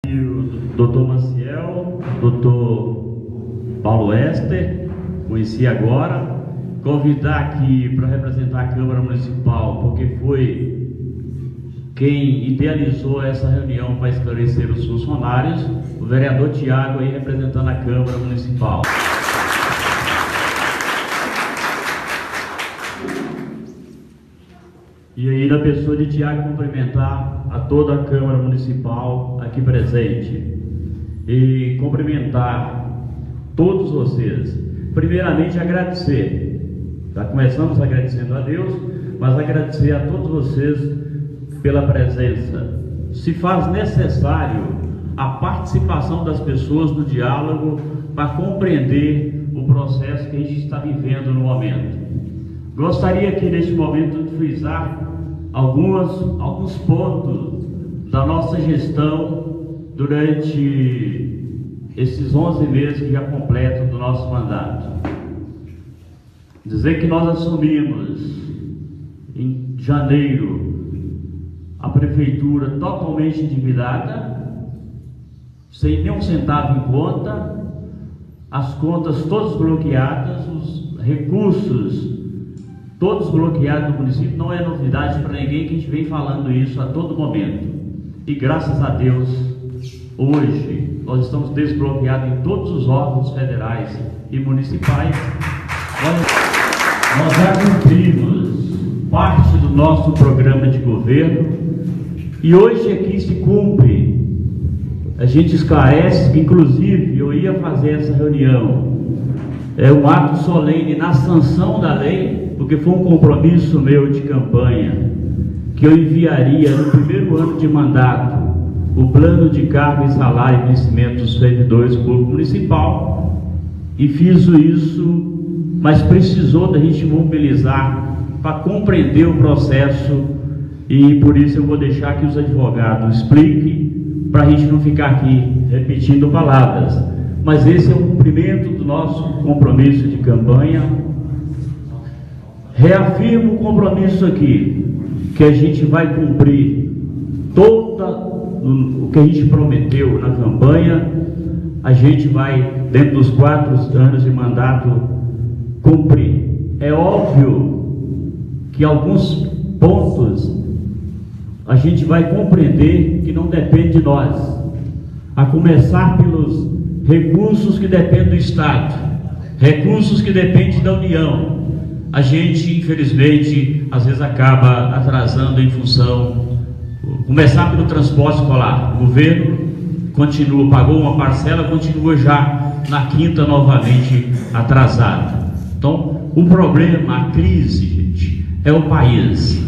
O doutor Maciel, doutor Paulo Ester, conheci agora, convidar aqui para representar a Câmara Municipal, porque foi quem idealizou essa reunião para esclarecer os funcionários, o vereador Tiago aí representando a Câmara Municipal. E aí, na pessoa de Tiago, cumprimentar a toda a Câmara Municipal aqui presente e cumprimentar todos vocês. Primeiramente, agradecer. Já começamos agradecendo a Deus, mas agradecer a todos vocês pela presença. Se faz necessário a participação das pessoas no diálogo para compreender o processo que a gente está vivendo no momento. Gostaria aqui neste momento de frisar alguns pontos da nossa gestão durante esses 11 meses que já completam do nosso mandato. Dizer que nós assumimos em janeiro a prefeitura totalmente endividada, sem nenhum centavo em conta, as contas todas bloqueadas, os recursos todos bloqueados no município. Não é novidade para ninguém que a gente vem falando isso a todo momento. E graças a Deus, hoje, nós estamos desbloqueados em todos os órgãos federais e municipais. Nós já cumprimos parte do nosso programa de governo e hoje aqui se cumpre. A gente esclarece, inclusive eu ia fazer essa reunião, um ato solene na sanção da lei, porque foi um compromisso meu de campanha, que eu enviaria no primeiro ano de mandato o plano de cargo e salário e vencimento dos servidores públicos municipal, e fiz isso, mas precisou da gente mobilizar para compreender o processo, e por isso eu vou deixar que os advogados expliquem, para a gente não ficar aqui repetindo palavras. Mas esse é o cumprimento do nosso compromisso de campanha. Reafirmo o compromisso aqui, que a gente vai cumprir todo o que a gente prometeu na campanha. A gente vai, dentro dos 4 anos de mandato, cumprir. É óbvio que alguns pontos a gente vai compreender que não depende de nós, a começar pelos recursos que dependem do Estado, recursos que dependem da União. A gente, infelizmente, às vezes acaba atrasando em função, começar pelo transporte escolar. O governo continua, pagou uma parcela, continua já na quinta novamente atrasado. Então, o problema, a crise, gente, é o país.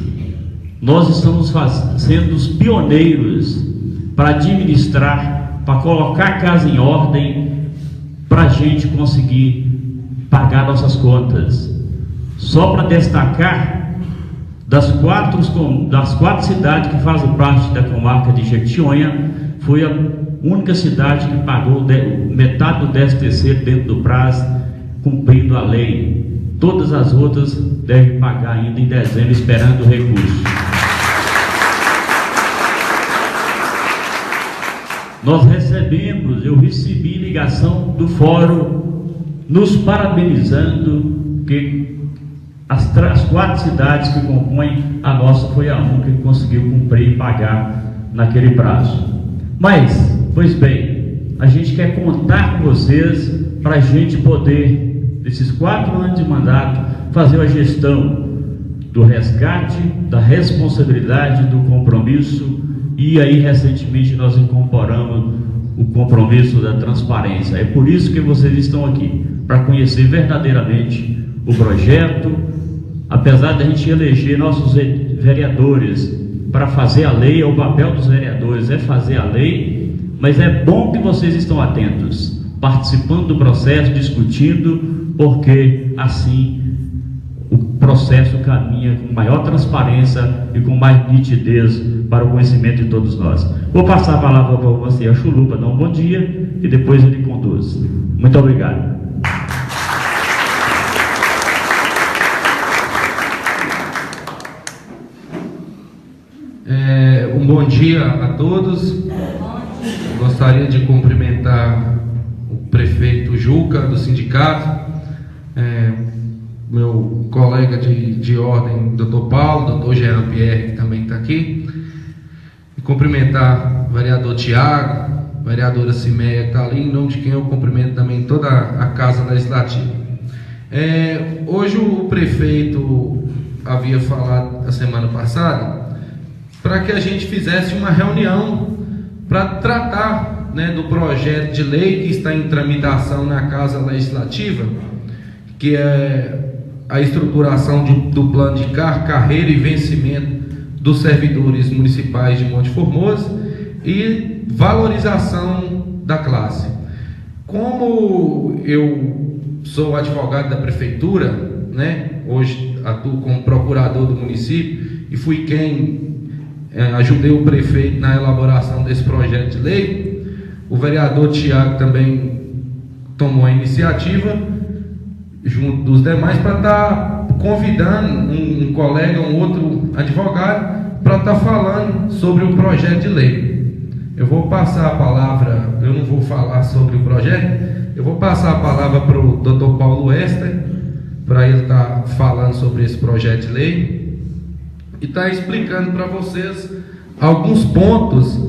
Nós estamos sendo os pioneiros para administrar, para colocar a casa em ordem, para a gente conseguir pagar nossas contas. Só para destacar, das quatro cidades que fazem parte da comarca de Jequitinhonha, foi a única cidade que pagou metade do 13º dentro do prazo, cumprindo a lei. Todas as outras devem pagar ainda em dezembro, esperando o recurso. Eu recebi ligação do fórum nos parabenizando, que as 4 cidades que compõem a nossa foi a única que conseguiu cumprir e pagar naquele prazo. Mas, pois bem, a gente quer contar com vocês para a gente poder, nesses 4 anos de mandato, fazer a gestão do resgate, da responsabilidade, do compromisso. E aí, recentemente, nós incorporamos o compromisso da transparência. É por isso que vocês estão aqui, para conhecer verdadeiramente o projeto. Apesar de a gente eleger nossos vereadores para fazer a lei, o papel dos vereadores é fazer a lei, mas é bom que vocês estão atentos, participando do processo, discutindo, porque assim o processo caminha com maior transparência e com mais nitidez para o conhecimento de todos nós. Vou passar a palavra para você, a Chulupa, dar um bom dia e depois ele conduz. Muito obrigado. Um bom dia a todos. Gostaria de cumprimentar o prefeito Juca, do sindicato, meu colega de ordem, doutor Paulo, doutor Jean Pierre, que também está aqui, e cumprimentar o vereador Tiago, a vereadora Cimeia, que está ali, em nome de quem eu cumprimento também toda a Casa Legislativa. Hoje o prefeito havia falado a semana passada para que a gente fizesse uma reunião para tratar, né, do projeto de lei que está em tramitação na Casa Legislativa, que é a estruturação do plano de carreira e vencimento dos servidores municipais de Monte Formoso e valorização da classe. Como eu sou advogado da prefeitura, né, hoje atuo como procurador do município e fui quem ajudei o prefeito na elaboração desse projeto de lei, o vereador Tiago também tomou a iniciativa, junto dos demais, para estar convidando um colega, um outro advogado, para estar falando sobre o projeto de lei. Eu vou passar a palavra, eu não vou falar sobre o projeto, eu vou passar a palavra para o Dr. Paulo Wester, para ele estar falando sobre esse projeto de lei e estar explicando para vocês alguns pontos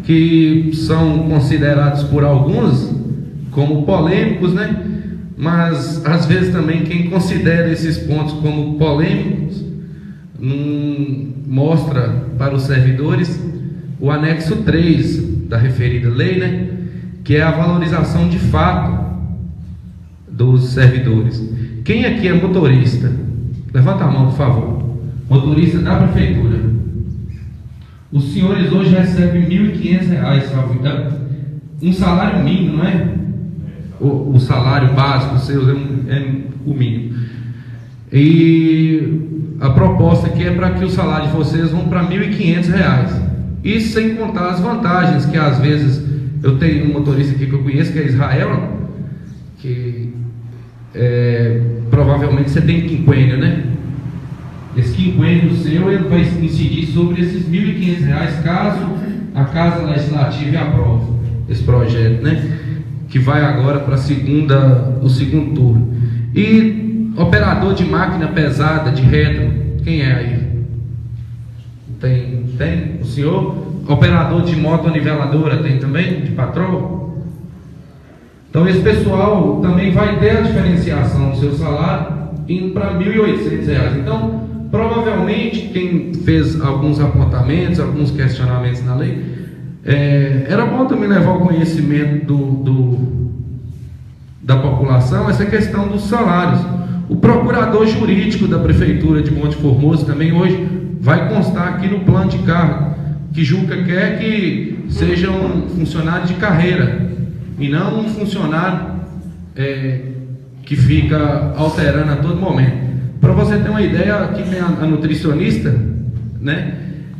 que são considerados por alguns como polêmicos, né? Mas às vezes também quem considera esses pontos como polêmicos não mostra para os servidores o anexo 3 da referida lei, né? Que é a valorização de fato dos servidores. Quem aqui é motorista? Levanta a mão, por favor. Motorista da prefeitura. Os senhores hoje recebem R$ 1.500, um salário mínimo, não é? O salário básico seu é o mínimo. E a proposta aqui é para que o salário de vocês vão para R$ 1.500. Isso sem contar as vantagens que às vezes eu tenho um motorista aqui que eu conheço, que é Israel, que provavelmente você tem quinquênio, né? Esse quinquênio seu ele vai incidir sobre esses R$ 1.500 caso a Casa Legislativa aprove esse projeto, né? Que vai agora para o segundo turno. E operador de máquina pesada, de retro, quem é aí? Tem? O senhor? Operador de moto niveladora, tem também? De patrol? Então esse pessoal também vai ter a diferenciação do seu salário indo para R$ 1.800. Então, provavelmente, quem fez alguns apontamentos, alguns questionamentos na lei, era bom também levar ao conhecimento da população essa questão dos salários. O procurador jurídico da prefeitura de Monte Formoso também hoje vai constar aqui no plano de cargo que Juca quer que seja um funcionário de carreira e não um funcionário que fica alterando a todo momento. Para você ter uma ideia, aqui tem a nutricionista, né?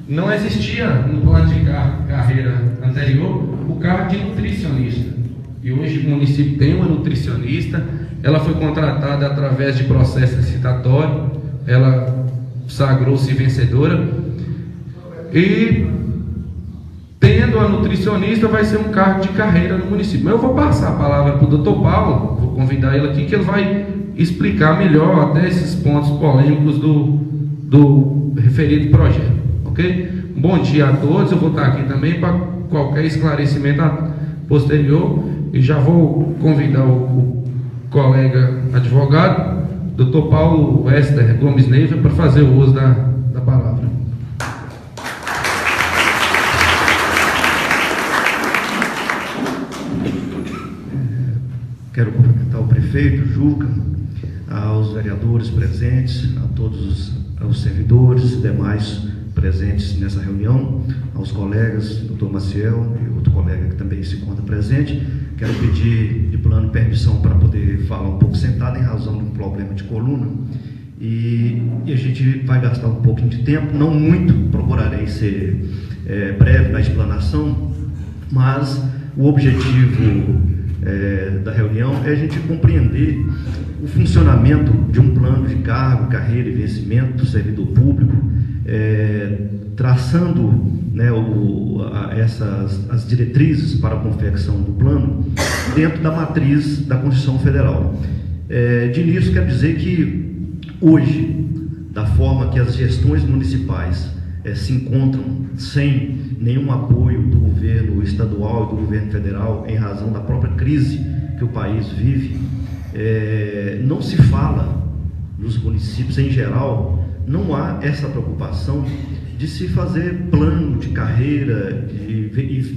Não existia no plano de carreira anterior o cargo de nutricionista. E hoje o município tem uma nutricionista, ela foi contratada através de processo licitatório, ela sagrou-se vencedora. E tendo a nutricionista vai ser um cargo de carreira no município. Mas eu vou passar a palavra para o Dr. Paulo, vou convidar ele aqui, que ele vai explicar melhor até esses pontos polêmicos do referido projeto. Ok? Bom dia a todos, eu vou estar aqui também para qualquer esclarecimento posterior e já vou convidar o colega advogado, Dr. Paulo Wester Gomes Neiva, para fazer o uso da palavra. Quero cumprimentar o prefeito Juca, aos vereadores presentes, a todos os servidores e demais presentes nessa reunião, aos colegas, doutor Maciel e outro colega que também se encontra presente. Quero pedir de plano permissão para poder falar um pouco sentado em razão de um problema de coluna e a gente vai gastar um pouquinho de tempo, não muito, procurarei ser breve na explanação, mas o objetivo da reunião é a gente compreender o funcionamento de um plano de cargo, carreira e vencimento do servidor público, traçando né, as diretrizes para a confecção do plano dentro da matriz da Constituição Federal. De início, quero dizer que hoje, da forma que as gestões municipais se encontram sem nenhum apoio do governo estadual e do governo federal, em razão da própria crise que o país vive, não se fala nos municípios em geral, não há essa preocupação de se fazer plano de carreira e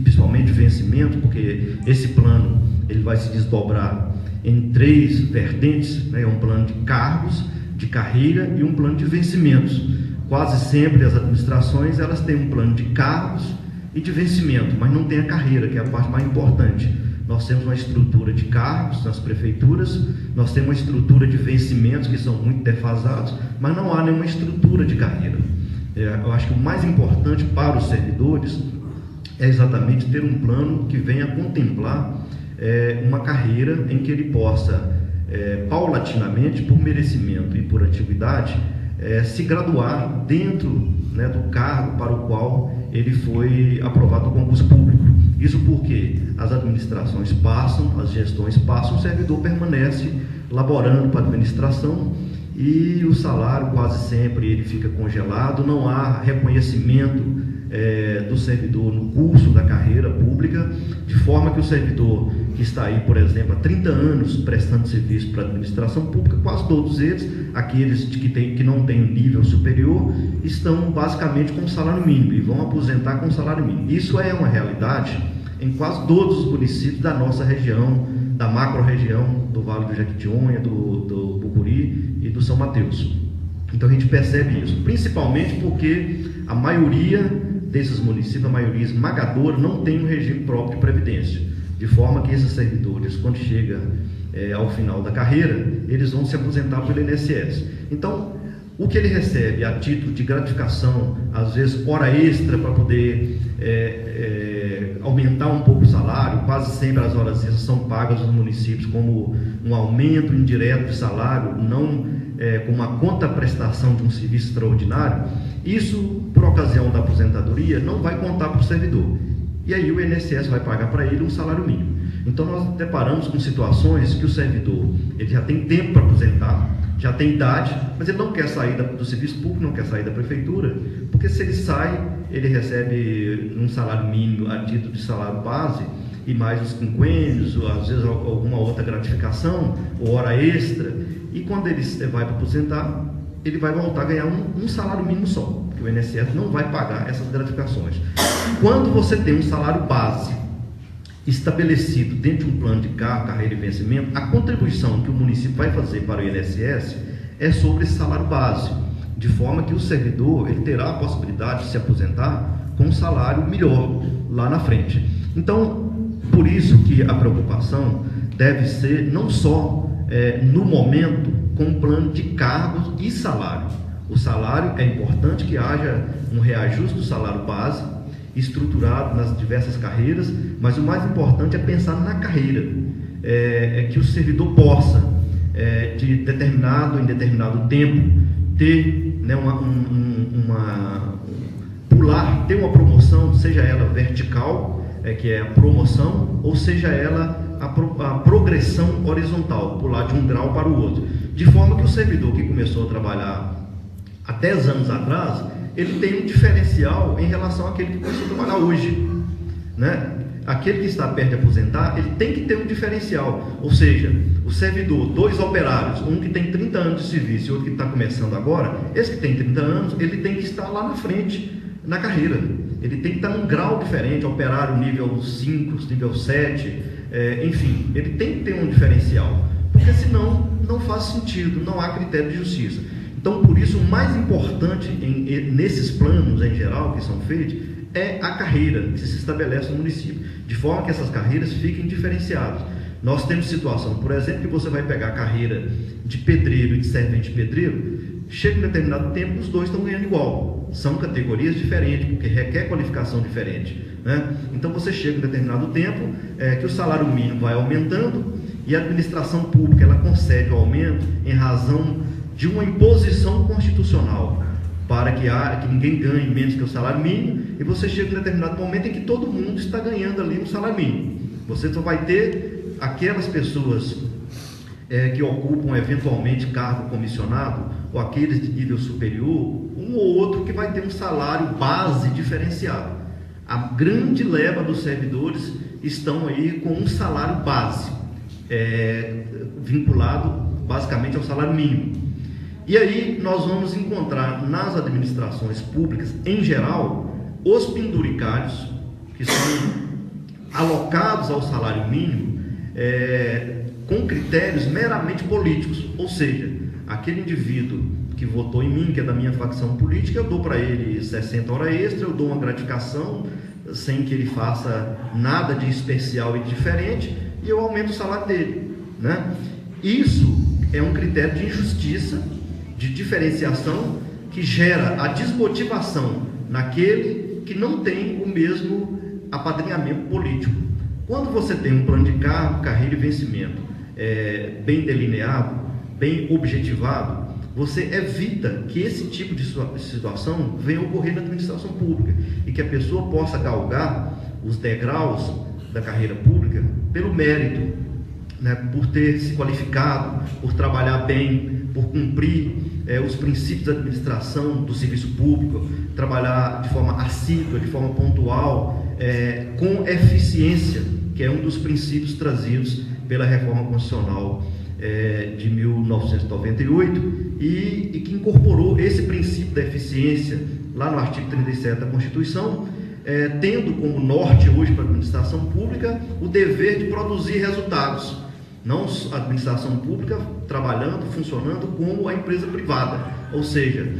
principalmente vencimento, porque esse plano ele vai se desdobrar em 3 vertentes, né? Um plano de cargos, de carreira e um plano de vencimentos. Quase sempre as administrações elas têm um plano de cargos e de vencimento, mas não tem a carreira, que é a parte mais importante. Nós temos uma estrutura de cargos nas prefeituras, nós temos uma estrutura de vencimentos que são muito defasados, mas não há nenhuma estrutura de carreira. Eu acho que o mais importante para os servidores é exatamente ter um plano que venha contemplar uma carreira em que ele possa, paulatinamente, por merecimento e por antiguidade, se graduar dentro, né, do cargo para o qual ele foi aprovado no concurso público. Isso porque as administrações passam, as gestões passam, o servidor permanece laborando para a administração e o salário quase sempre ele fica congelado, não há reconhecimento do servidor no curso da carreira pública, de forma que o servidor que está aí, por exemplo, há 30 anos prestando serviço para a administração pública, quase todos eles, aqueles que não têm um nível superior, estão basicamente com salário mínimo e vão aposentar com salário mínimo. Isso é uma realidade em quase todos os municípios da nossa região, da macro-região do Vale do Jequitinhonha, do Bucuri e do São Mateus. Então a gente percebe isso, principalmente porque a maioria desses municípios, a maioria esmagadora, não tem um regime próprio de previdência, de forma que esses servidores, quando chega ao final da carreira, eles vão se aposentar pelo INSS. Então, o que ele recebe a título de gratificação, às vezes hora extra para poder aumentar um pouco o salário, quase sempre as horas extras são pagas nos municípios como um aumento indireto de salário, não com uma contraprestação de um serviço extraordinário. Isso, por ocasião da aposentadoria, não vai contar para o servidor. E aí o INSS vai pagar para ele um salário mínimo. Então nós deparamos com situações que o servidor ele já tem tempo para aposentar, já tem idade, mas ele não quer sair do serviço público, não quer sair da prefeitura, porque se ele sai, ele recebe um salário mínimo a título de salário base, e mais os quinquênios, ou às vezes alguma outra gratificação, ou hora extra, e quando ele vai para aposentar, ele vai voltar a ganhar um salário mínimo só, porque o INSS não vai pagar essas gratificações. Quando você tem um salário base estabelecido dentro de um plano de carreira e vencimento, a contribuição que o município vai fazer para o INSS é sobre esse salário base, de forma que o servidor ele terá a possibilidade de se aposentar com um salário melhor lá na frente. Então, por isso que a preocupação deve ser não só no momento com um plano de cargos e salário. O salário é importante que haja um reajuste do salário base, estruturado nas diversas carreiras, mas o mais importante é pensar na carreira, que o servidor possa, de determinado em determinado tempo, ter, né, ter uma promoção, seja ela vertical, que é a promoção, ou seja ela a progressão horizontal, pular de um grau para o outro, de forma que o servidor que começou a trabalhar há 10 anos atrás, ele tem um diferencial em relação àquele que começou a trabalhar hoje, né? Aquele que está perto de aposentar, ele tem que ter um diferencial, ou seja, o servidor, 2 operários, um que tem 30 anos de serviço e outro que está começando agora, esse que tem 30 anos, ele tem que estar lá na frente, na carreira, ele tem que estar num grau diferente, operário nível 5, nível 7, enfim, ele tem que ter um diferencial, porque senão não faz sentido, não há critério de justiça. Então, por isso, o mais importante nesses planos em geral que são feitos é a carreira que se estabelece no município, de forma que essas carreiras fiquem diferenciadas. Nós temos situação, por exemplo, que você vai pegar a carreira de pedreiro e de servente pedreiro, chega um determinado tempo, os dois estão ganhando igual. São categorias diferentes, porque requer qualificação diferente, né? Então você chega um determinado tempo que o salário mínimo vai aumentando e a administração pública ela concede o aumento em razão de uma imposição constitucional. para que ninguém ganhe menos que o salário mínimo, e você chega em um determinado momento em que todo mundo está ganhando ali um salário mínimo. Você só vai ter aquelas pessoas que ocupam eventualmente cargo comissionado, ou aqueles de nível superior, um ou outro que vai ter um salário base diferenciado. A grande leva dos servidores estão aí com um salário base, vinculado basicamente ao salário mínimo. E aí nós vamos encontrar nas administrações públicas, em geral, os penduricários, que são alocados ao salário mínimo, com critérios meramente políticos, ou seja, aquele indivíduo que votou em mim, que é da minha facção política, eu dou para ele 60 horas extra, eu dou uma gratificação sem que ele faça nada de especial e diferente, e eu aumento o salário dele, né? Isso é um critério de injustiça, de diferenciação, que gera a desmotivação naquele que não tem o mesmo apadrinhamento político. Quando você tem um plano de cargo, carreira e vencimento bem delineado, bem objetivado, você evita que esse tipo de situação venha ocorrer na administração pública e que a pessoa possa galgar os degraus da carreira pública pelo mérito, né, por ter se qualificado, por trabalhar bem, por cumprir os princípios da administração do serviço público, trabalhar de forma assídua, de forma pontual, com eficiência, que é um dos princípios trazidos pela Reforma Constitucional de 1998 e que incorporou esse princípio da eficiência lá no artigo 37 da Constituição, tendo como norte hoje para a administração pública o dever de produzir resultados, não a administração pública trabalhando, funcionando como a empresa privada, ou seja,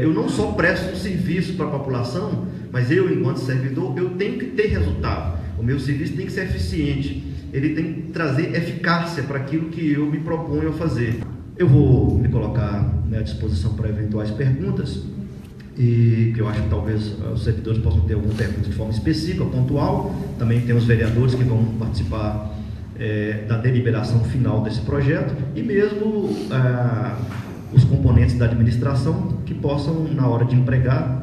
eu não só presto um serviço para a população, mas eu, enquanto servidor, eu tenho que ter resultado, o meu serviço tem que ser eficiente, ele tem que trazer eficácia para aquilo que eu me proponho a fazer. Eu vou me colocar à disposição para eventuais perguntas, e que eu acho que talvez os servidores possam ter alguma pergunta de forma específica, pontual. Também tem os vereadores que vão participar da deliberação final desse projeto, e mesmo os componentes da administração que possam, na hora de empregar,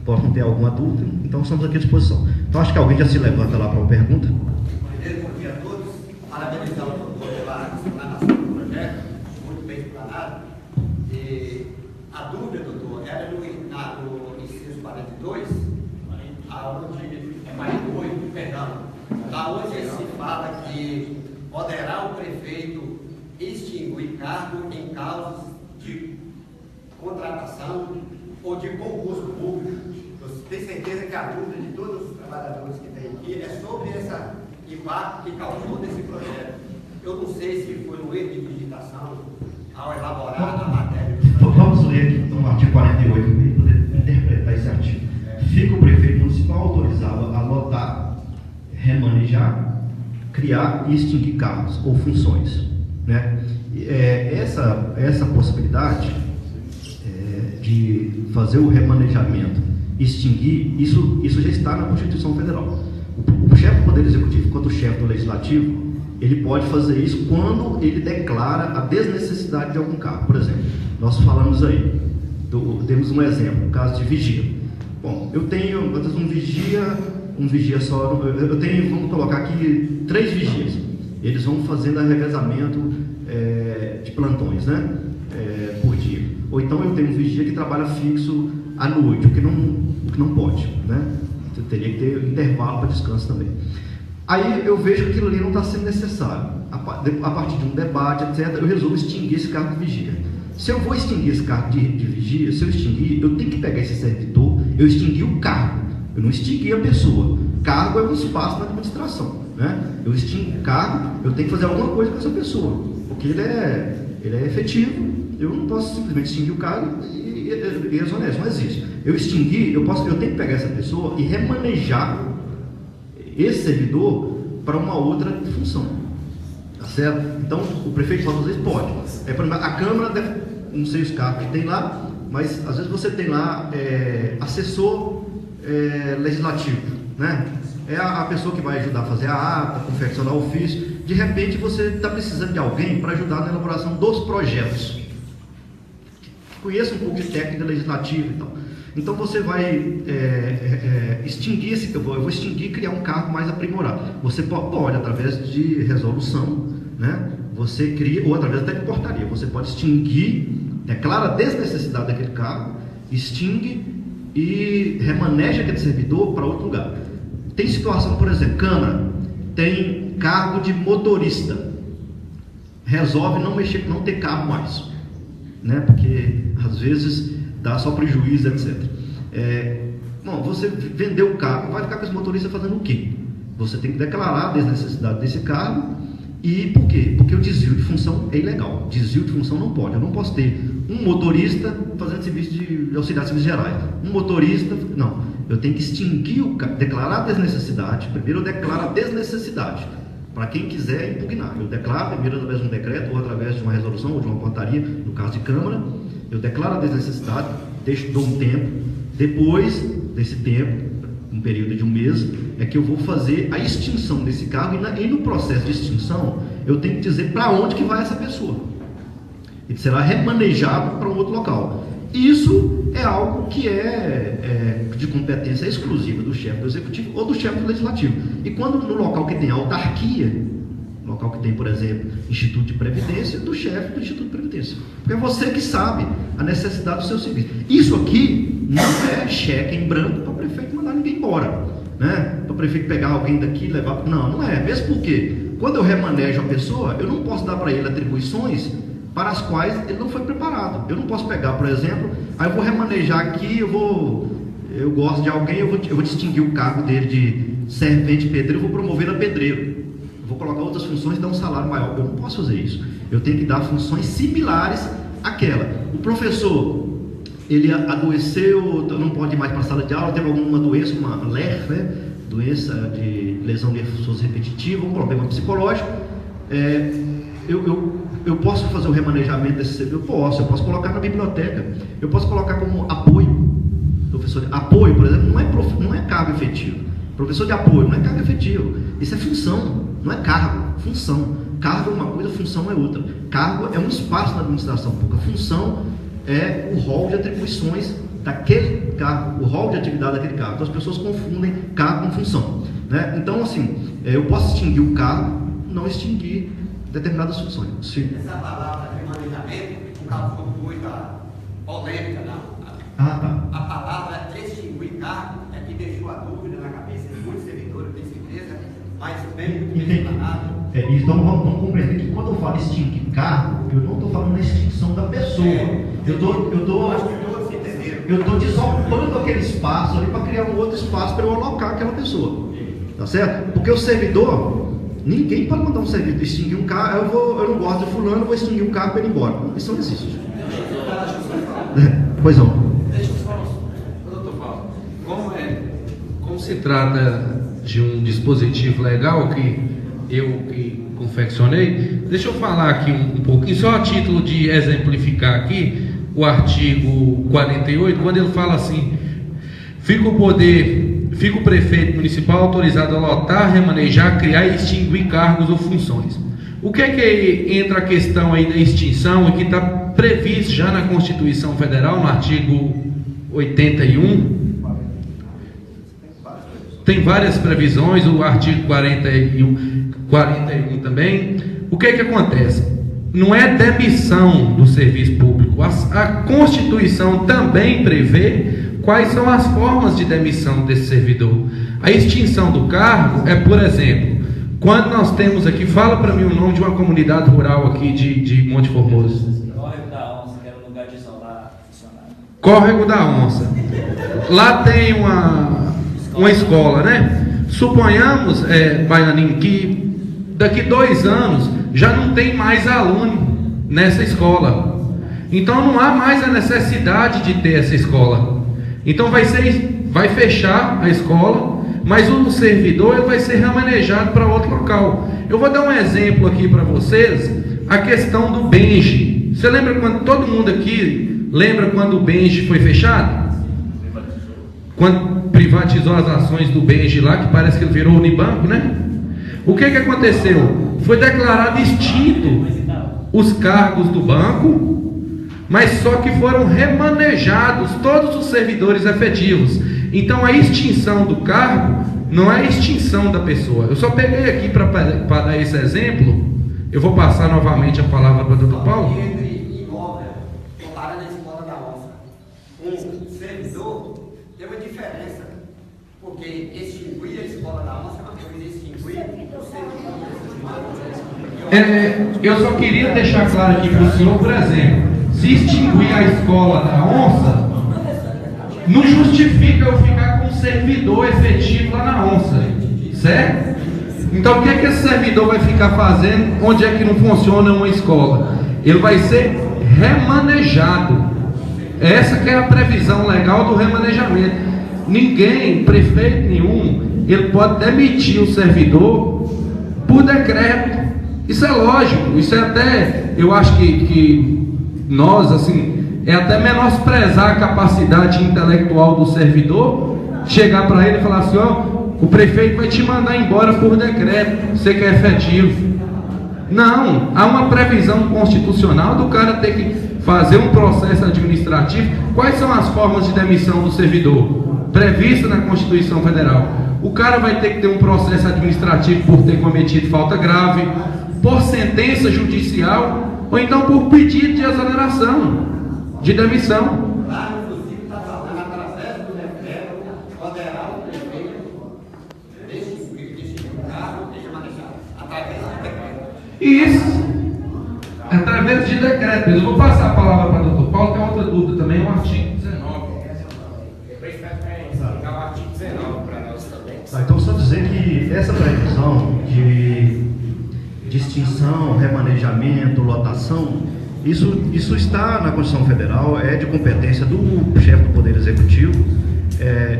possam ter alguma dúvida. Então, estamos aqui à disposição. Então, acho que alguém já se levanta lá para uma pergunta. Bom dia a todos. Parabenizar o doutor pela explanação do projeto, muito bem explanado. E a dúvida, doutor, era no inciso 42, aonde é 48, perdão, aonde se fala que poderá o prefeito extinguir cargo em causas de contratação ou de concurso público. Eu tenho certeza que a dúvida de todos os trabalhadores que tem aqui é sobre esse impacto que causou nesse projeto. Eu não sei se foi um erro de digitação ao elaborar a matéria. Vamos ler aqui então, o artigo 48, para poder interpretar esse artigo. Fica o prefeito municipal autorizado a lotar, remanejar, criar e extinguir cargos ou funções, né? Essa possibilidade de fazer o remanejamento, extinguir, isso já está na Constituição Federal. O chefe do Poder Executivo, quanto o chefe do Legislativo, ele pode fazer isso quando ele declara a desnecessidade de algum cargo. Por exemplo, nós falamos aí, temos um exemplo, o caso de vigia. Bom, eu tenho um vigia só, eu tenho, vamos colocar aqui, 3 vigias. Eles vão fazendo revezamento de plantões, né, por dia. Ou então eu tenho um vigia que trabalha fixo à noite, o que não pode, né? Então, teria que ter intervalo para descanso também. Aí eu vejo que aquilo ali não está sendo necessário. A partir de um debate, etc., eu resolvo extinguir esse cargo de vigia. Se eu vou extinguir esse cargo de vigia, se eu extinguir, eu tenho que pegar esse servidor, eu extingui o cargo, eu não extingui a pessoa. Cargo é um espaço na administração, né? Eu extingo o cargo, eu tenho que fazer alguma coisa com essa pessoa, porque ele é efetivo. Eu não posso simplesmente extinguir o cargo e exonerar, não existe. Eu extingui, eu tenho que pegar essa pessoa e remanejar esse servidor para uma outra função, tá certo? Então, o prefeito pode fazer isso? Pode. A Câmara deve, não sei os cargos que tem lá, mas às vezes você tem lá assessor legislativo, né? É a pessoa que vai ajudar a fazer a ata, confeccionar o ofício. De repente, você está precisando de alguém para ajudar na elaboração dos projetos. conheça um pouco de técnica legislativa e tal. Então você vai extinguir eu vou extinguir e criar um cargo mais aprimorado. Você pode através de resolução, né? Você cria, ou através até de portaria, você pode extinguir, declara a desnecessidade daquele cargo, extingue e remaneja aquele servidor para outro lugar. Tem situação, por exemplo, Câmara tem cargo de motorista, resolve não mexer, não ter carro mais, né? Porque às vezes dá só prejuízo, etc. Bom, você vendeu o carro, vai ficar com esse motorista fazendo o quê? Você tem que declarar a desnecessidade desse cargo. E por quê? Porque o desvio de função é ilegal. Desvio de função não pode. Eu não posso ter um motorista fazendo serviço de auxiliar de serviços gerais. Um motorista, não. Eu tenho que extinguir declarar a desnecessidade. Primeiro eu declaro a desnecessidade. Para quem quiser impugnar. Eu declaro primeiro através de um decreto, ou através de uma resolução, ou de uma portaria, no caso de Câmara. Eu declaro a desnecessidade, dou um tempo. Depois desse tempo, um período de um mês, é que eu vou fazer a extinção desse cargo, e no processo de extinção eu tenho que dizer para onde que vai essa pessoa. Ele será remanejado para um outro local. Isso é algo que é de competência exclusiva do chefe do executivo ou do chefe do legislativo. E quando no local que tem autarquia, local que tem, por exemplo, Instituto de Previdência, do chefe do Instituto de Previdência. Porque é você que sabe a necessidade do seu serviço. Isso aqui não é cheque em branco para o prefeito mandar ninguém embora, né? Para o prefeito pegar alguém daqui e levar. Não é. Mesmo porque, quando eu remanejo a pessoa, eu não posso dar para ele atribuições para as quais ele não foi preparado. Eu não posso pegar, por exemplo, aí eu vou remanejar aqui, eu gosto de alguém, eu vou distinguir o cargo dele de servente pedreiro, eu vou promover a pedreiro. Vou colocar outras funções e dar um salário maior. Eu não posso fazer isso. Eu tenho que dar funções similares àquela. O professor, ele adoeceu, não pode ir mais para a sala de aula, teve alguma doença, uma LER, né? Doença de lesão de esforço repetitivo, um problema psicológico. Eu posso fazer o remanejamento desse servidor? Eu posso colocar na biblioteca, eu posso colocar como apoio. Professor, apoio, por exemplo, não é cargo efetivo. Professor de apoio não é cargo efetivo, isso é função, não é cargo, função. Cargo é uma coisa, função é outra. Cargo é um espaço na administração pública, função é o rol de atribuições daquele cargo, o rol de atividade daquele cargo. Então as pessoas confundem cargo com função, né? Então assim, eu posso extinguir o cargo, não extinguir determinadas funções. Sim. Essa palavra remanejamento causou muita polêmica, não? Tá. A palavra extinguir cargo é que deixou a dúvida na cabeça de muitos servidores, tenho certeza, mas bem muito bem explanado. Então vamos compreender que quando eu falo extinguir cargo, eu não estou falando da extinção da pessoa. Eu estou desocupando aquele espaço ali para criar um outro espaço para eu alocar aquela pessoa. Tá certo? Porque o servidor, ninguém pode mandar um servidor extinguir um cargo. Eu não gosto de fulano, vou extinguir um cargo para ele ir embora. Isso não existe. Pois não. Deixa eu só, doutor Paulo, como se trata de um dispositivo legal que eu confeccionei, deixa eu falar aqui um pouquinho, só a título de exemplificar aqui o artigo 48, quando ele fala assim: fica o prefeito municipal autorizado a lotar, remanejar, criar e extinguir cargos ou funções. O que é que entra a questão aí da extinção e que está previsto já na Constituição Federal, no artigo 81? Tem várias previsões, o artigo 41 também. O que é que acontece? Não é demissão do serviço público. A Constituição também prevê quais são as formas de demissão desse servidor. A extinção do cargo é, por exemplo, quando nós temos aqui, fala para mim o nome de uma comunidade rural aqui de Monte Formoso. Córrego da Onça, que era um lugar de isolar funcionário. Córrego da Onça. Lá tem uma escola, né? Suponhamos, Baianinho, que daqui 2 anos já não tem mais aluno nessa escola. Então não há mais a necessidade de ter essa escola. Então vai fechar a escola, mas o servidor ele vai ser remanejado para outro local. Eu vou dar um exemplo aqui para vocês, a questão do Benji. Você lembra quando todo mundo aqui lembra quando o Benji foi fechado? Quando privatizou as ações do Benji lá, que parece que ele virou Unibanco, né? O que aconteceu? Foi declarado extinto os cargos do banco, mas só que foram remanejados todos os servidores efetivos. Então a extinção do cargo não é a extinção da pessoa. Eu só peguei aqui para dar esse exemplo. Eu vou passar novamente a palavra para o Dr. Paulo. Entre imóvel, comparando a escola da onça, um servidor, tem uma diferença, porque extinguir a escola da onça é uma coisa, extinguir o servidor. Eu só queria deixar claro aqui para o senhor, por exemplo, se extinguir a escola da onça, não justifica eu ficar com um servidor efetivo lá na onça, certo? Então o que é que esse servidor vai ficar fazendo onde é que não funciona uma escola? Ele vai ser remanejado. Essa que é a previsão legal do remanejamento. Ninguém, prefeito nenhum, ele pode demitir o servidor por decreto. Isso é lógico, isso é até, eu acho que nós, assim, é até menosprezar a capacidade intelectual do servidor, chegar para ele e falar assim, ó, o prefeito vai te mandar embora por decreto, você que é efetivo. Não, há uma previsão constitucional do cara ter que fazer um processo administrativo. Quais são as formas de demissão do servidor? Prevista na Constituição Federal. O cara vai ter que ter um processo administrativo por ter cometido falta grave, por sentença judicial, ou então por pedido de exoneração, de demissão. Lá, inclusive, está falando através do decreto, poderá o prefeito decidir o cargo e remanejar através do decreto. Isso, através de decreto. Eu vou passar a palavra para o Dr. Paulo, tem outra dúvida também, o artigo 19. Explicar o artigo 19 para nós também. Então, só dizer que essa previsão de extinção, remanejamento, lotação, isso está na Constituição Federal, é de competência do chefe do Poder Executivo.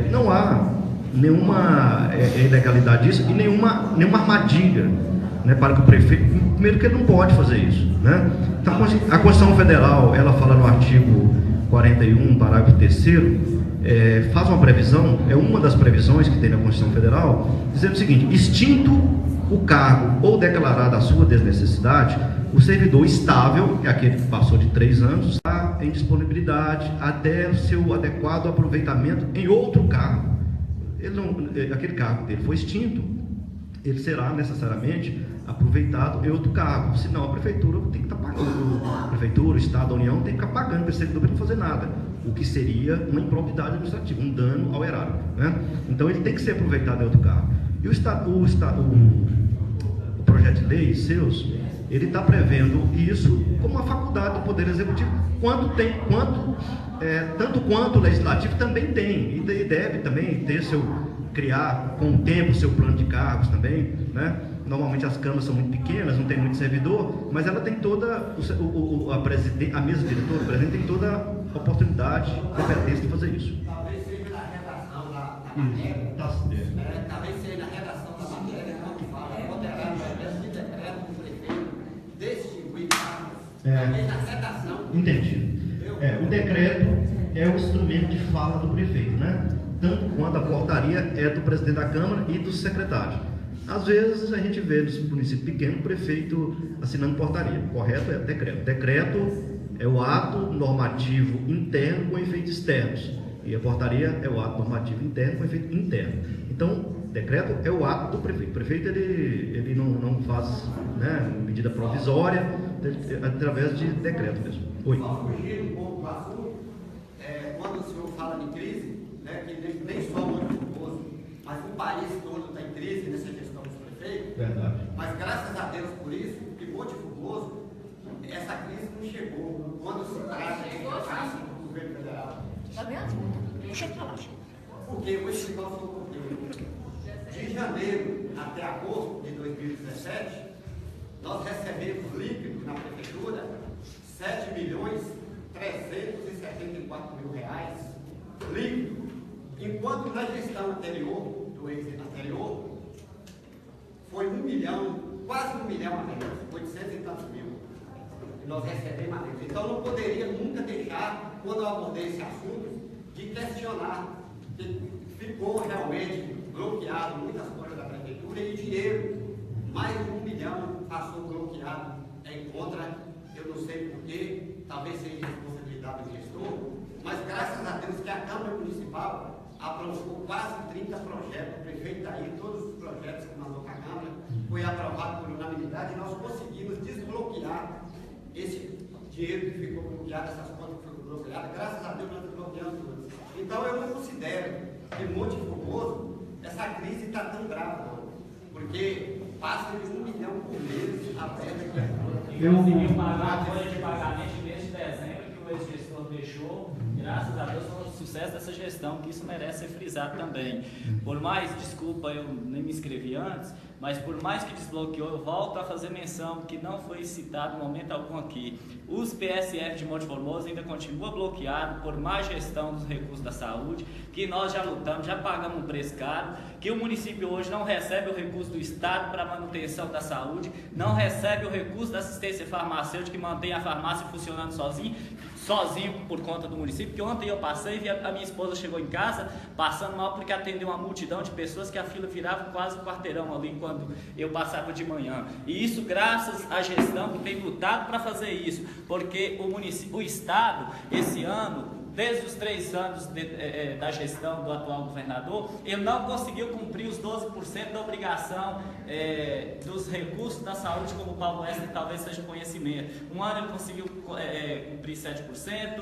Não há nenhuma ilegalidade disso e nenhuma armadilha, né, para que o prefeito, primeiro que ele não pode fazer isso, né? Então, a Constituição Federal, ela fala no artigo 41, parágrafo 3º, faz uma previsão, é uma das previsões que tem na Constituição Federal, dizendo o seguinte: extinto o cargo ou declarada a sua desnecessidade, o servidor estável, que é aquele que passou de 3 anos, está em disponibilidade até o seu adequado aproveitamento em outro cargo. Aquele cargo dele foi extinto, ele será necessariamente aproveitado em outro cargo, senão a prefeitura tem que estar pagando, a prefeitura, o Estado, a União tem que ficar pagando para esse servidor para não fazer nada, o que seria uma improbidade administrativa, um dano ao erário, né? Então ele tem que ser aproveitado em outro cargo. E o projeto de lei seus, ele está prevendo isso como uma faculdade do Poder Executivo, tanto quanto o Legislativo também tem, e deve também ter criar com o tempo o seu plano de cargos também, né? Normalmente as câmaras são muito pequenas, não tem muito servidor, mas ela tem toda, a mesa diretora, o presidente tem toda a oportunidade, competência de fazer isso. Talvez seja na redação da matéria, talvez seja na redação da matéria, quando fala, poderá, através de decreto do prefeito, distinguir cargos, talvez na redação. Entendi. O decreto é o instrumento de fala do prefeito, né? Tanto quanto a portaria é do presidente da Câmara e do secretário. Às vezes a gente vê nos municípios pequenos o prefeito assinando portaria. O correto é decreto. Decreto é o ato normativo interno com efeitos externos. E a portaria é o ato normativo interno com efeito interno. Então, decreto é o ato do prefeito. O prefeito ele não faz, né, medida provisória, através de decreto mesmo. Oi. Só fugir um pouco do assunto, quando o senhor fala de crise, né, que nem só o Monte Formoso, mas o país todo está em crise nessa gestão dos prefeitos. Verdade. Mas graças a Deus por isso, que Monte Formoso, essa crise não chegou quando se trata de gasto do governo federal. Tá vendo? Deixa eu falar. Porque eu vou explicar o porquê. De janeiro até agosto de 2017, nós recebemos líquido na prefeitura R$7.374.000 líquido, enquanto na gestão anterior, do ex-anterior, foi 1 milhão, quase 1 milhão a menos, 800 e tantos mil, que nós recebemos a menos. Então não poderia nunca deixar, quando eu abordei esse assunto, de questionar, que ficou realmente bloqueado muitas coisas da prefeitura e dinheiro, mais de 1 milhão passou bloqueado em contra, eu não sei porquê, talvez seja responsabilidade municipal aprovou quase 30 projetos, o prefeito está aí, todos os projetos que mandou para a Câmara, foi aprovado por unanimidade e nós conseguimos desbloquear esse dinheiro que ficou bloqueado, essas contas que foram bloqueadas, graças a Deus nós desbloqueamos tudo. Então eu não considero que Monte Formoso, essa crise está tão grave não, porque passa de 1 milhão por mês a perda que é. Eu consegui pagar a folha de pagamento de mês de dezembro que o ex-gestor deixou. Graças a Deus foi um sucesso dessa gestão, que isso merece ser frisado também. Por mais, desculpa, eu nem me inscrevi antes, mas por mais que desbloqueou, eu volto a fazer menção, que não foi citado em momento algum aqui. Os PSF de Monte Formoso ainda continua bloqueado por má gestão dos recursos da saúde, que nós já lutamos, já pagamos um preço caro, que o município hoje não recebe o recurso do Estado para manutenção da saúde, não recebe o recurso da assistência farmacêutica que mantém a farmácia funcionando sozinho por conta do município, que ontem eu passei e a minha esposa chegou em casa passando mal porque atendeu uma multidão de pessoas que a fila virava quase um quarteirão ali quando eu passava de manhã. E isso graças à gestão que tem lutado para fazer isso, porque o Estado, esse ano, desde os 3 anos da gestão do atual governador, ele não conseguiu cumprir os 12% da obrigação dos recursos da saúde, como o Paulo Wesley talvez seja conhecimento. Um ano ele conseguiu cumprir 7%,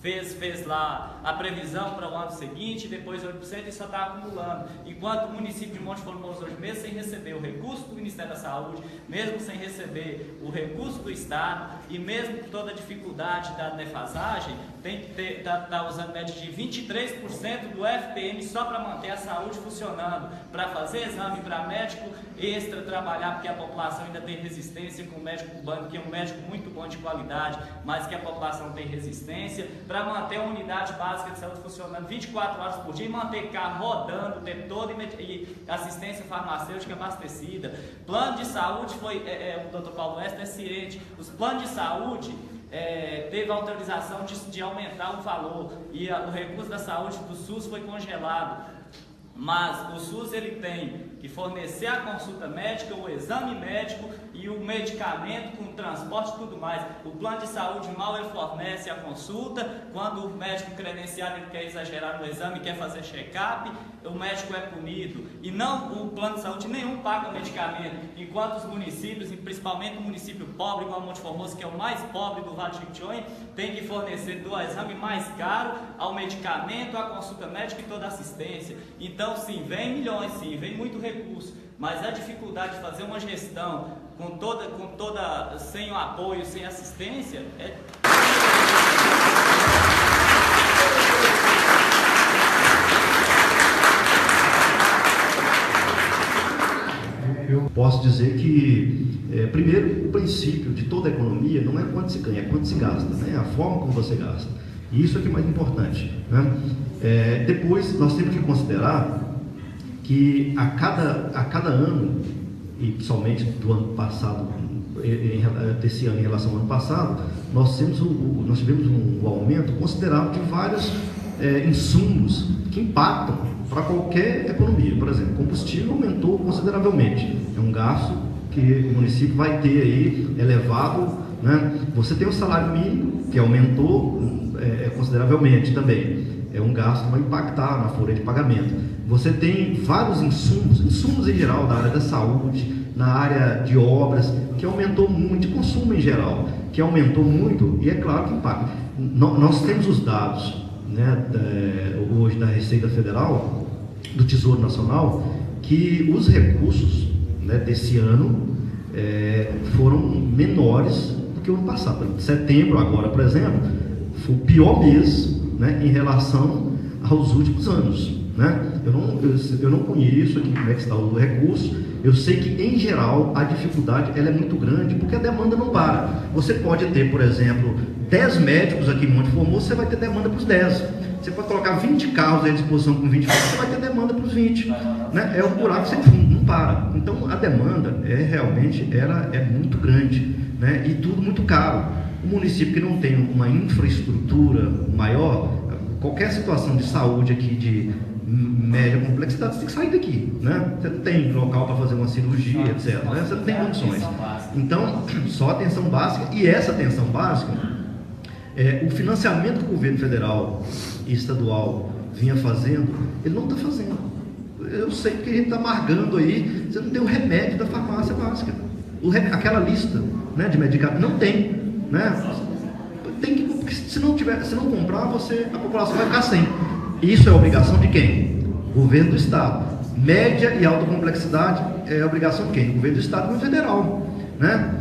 fez lá a previsão para o ano seguinte, depois 8% e só está acumulando. Enquanto o município de Monte Formoso hoje, mesmo sem receber o recurso do Ministério da Saúde, mesmo sem receber o recurso do Estado e mesmo com toda a dificuldade da defasagem, tem que tá usando média de 23% do FPM só para manter a saúde funcionando, para fazer exame para médico extra trabalhar, porque a população ainda tem resistência com o médico cubano, que é um médico muito bom de qualidade, mas que a população tem resistência, para manter a unidade básica de saúde funcionando 24 horas por dia e manter carro rodando o tempo todo e assistência farmacêutica abastecida. Plano de saúde foi, o Dr. Paulo Wesley é ciente, os planos de saúde teve autorização de aumentar o valor e o recurso da saúde do SUS foi congelado, mas o SUS ele tem que fornecer a consulta médica, o exame médico e o medicamento com transporte e tudo mais. O plano de saúde mal ele fornece a consulta, quando o médico credenciado ele quer exagerar no exame, quer fazer check-up, o médico é punido. E não, o plano de saúde nenhum paga o medicamento, enquanto os municípios, e principalmente o município pobre, igual Monte Formoso, que é o mais pobre do Vale do Jequitinhonha, tem que fornecer do exame mais caro ao medicamento, à consulta médica e toda a assistência. Então, sim, vem milhões, sim, vem muito recurso, mas a dificuldade de fazer uma gestão sem o apoio, sem assistência, Eu posso dizer que, primeiro, o princípio de toda a economia não é quanto se ganha, é quanto se gasta, né? É a forma como você gasta. E isso é que é mais importante, né? Depois, nós temos que considerar que a cada ano, e principalmente do ano passado, desse ano em relação ao ano passado, nós tivemos um aumento considerável de vários insumos que impactam para qualquer economia. Por exemplo, combustível aumentou consideravelmente, é um gasto que o município vai ter aí elevado, né? Você tem o salário mínimo, que aumentou consideravelmente também, é um gasto que vai impactar na folha de pagamento. Você tem vários insumos em geral da área da saúde, na área de obras, que aumentou muito, de consumo em geral, que aumentou muito, e é claro que impacta. Nós temos os dados, né, hoje da Receita Federal, do Tesouro Nacional, que os recursos, né, desse ano foram menores do que o ano passado. Setembro agora, por exemplo, foi o pior mês, né, em relação aos últimos anos, né? Eu não conheço aqui como é que está o recurso. Eu sei que, em geral, a dificuldade ela é muito grande, porque a demanda não para. Você pode ter, por exemplo, 10 médicos aqui em Monte Formoso, você vai ter demanda para os 10. Você pode colocar 20 carros à disposição com 20 carros, você vai ter demanda para os 20. Né? É um buraco sem fundo, não para. Então, a demanda realmente é muito grande, né? E tudo muito caro. O município que não tem uma infraestrutura maior, qualquer situação de saúde aqui de média complexidade, você tem que sair daqui, né? Você não tem local para fazer uma cirurgia, etc. Né? Você não tem condições. Então, só atenção básica, e essa atenção básica, o financiamento que o governo federal e estadual vinha fazendo, ele não está fazendo. Eu sei que a gente está amargando aí, você não tem o remédio da farmácia básica. Aquela lista, né, de medicamentos, não tem. Né? Tem que, porque se não comprar, a população vai ficar sem. Isso é obrigação de quem? Governo do Estado. Média e alta complexidade é obrigação de quem? Governo do Estado e governo federal. Né?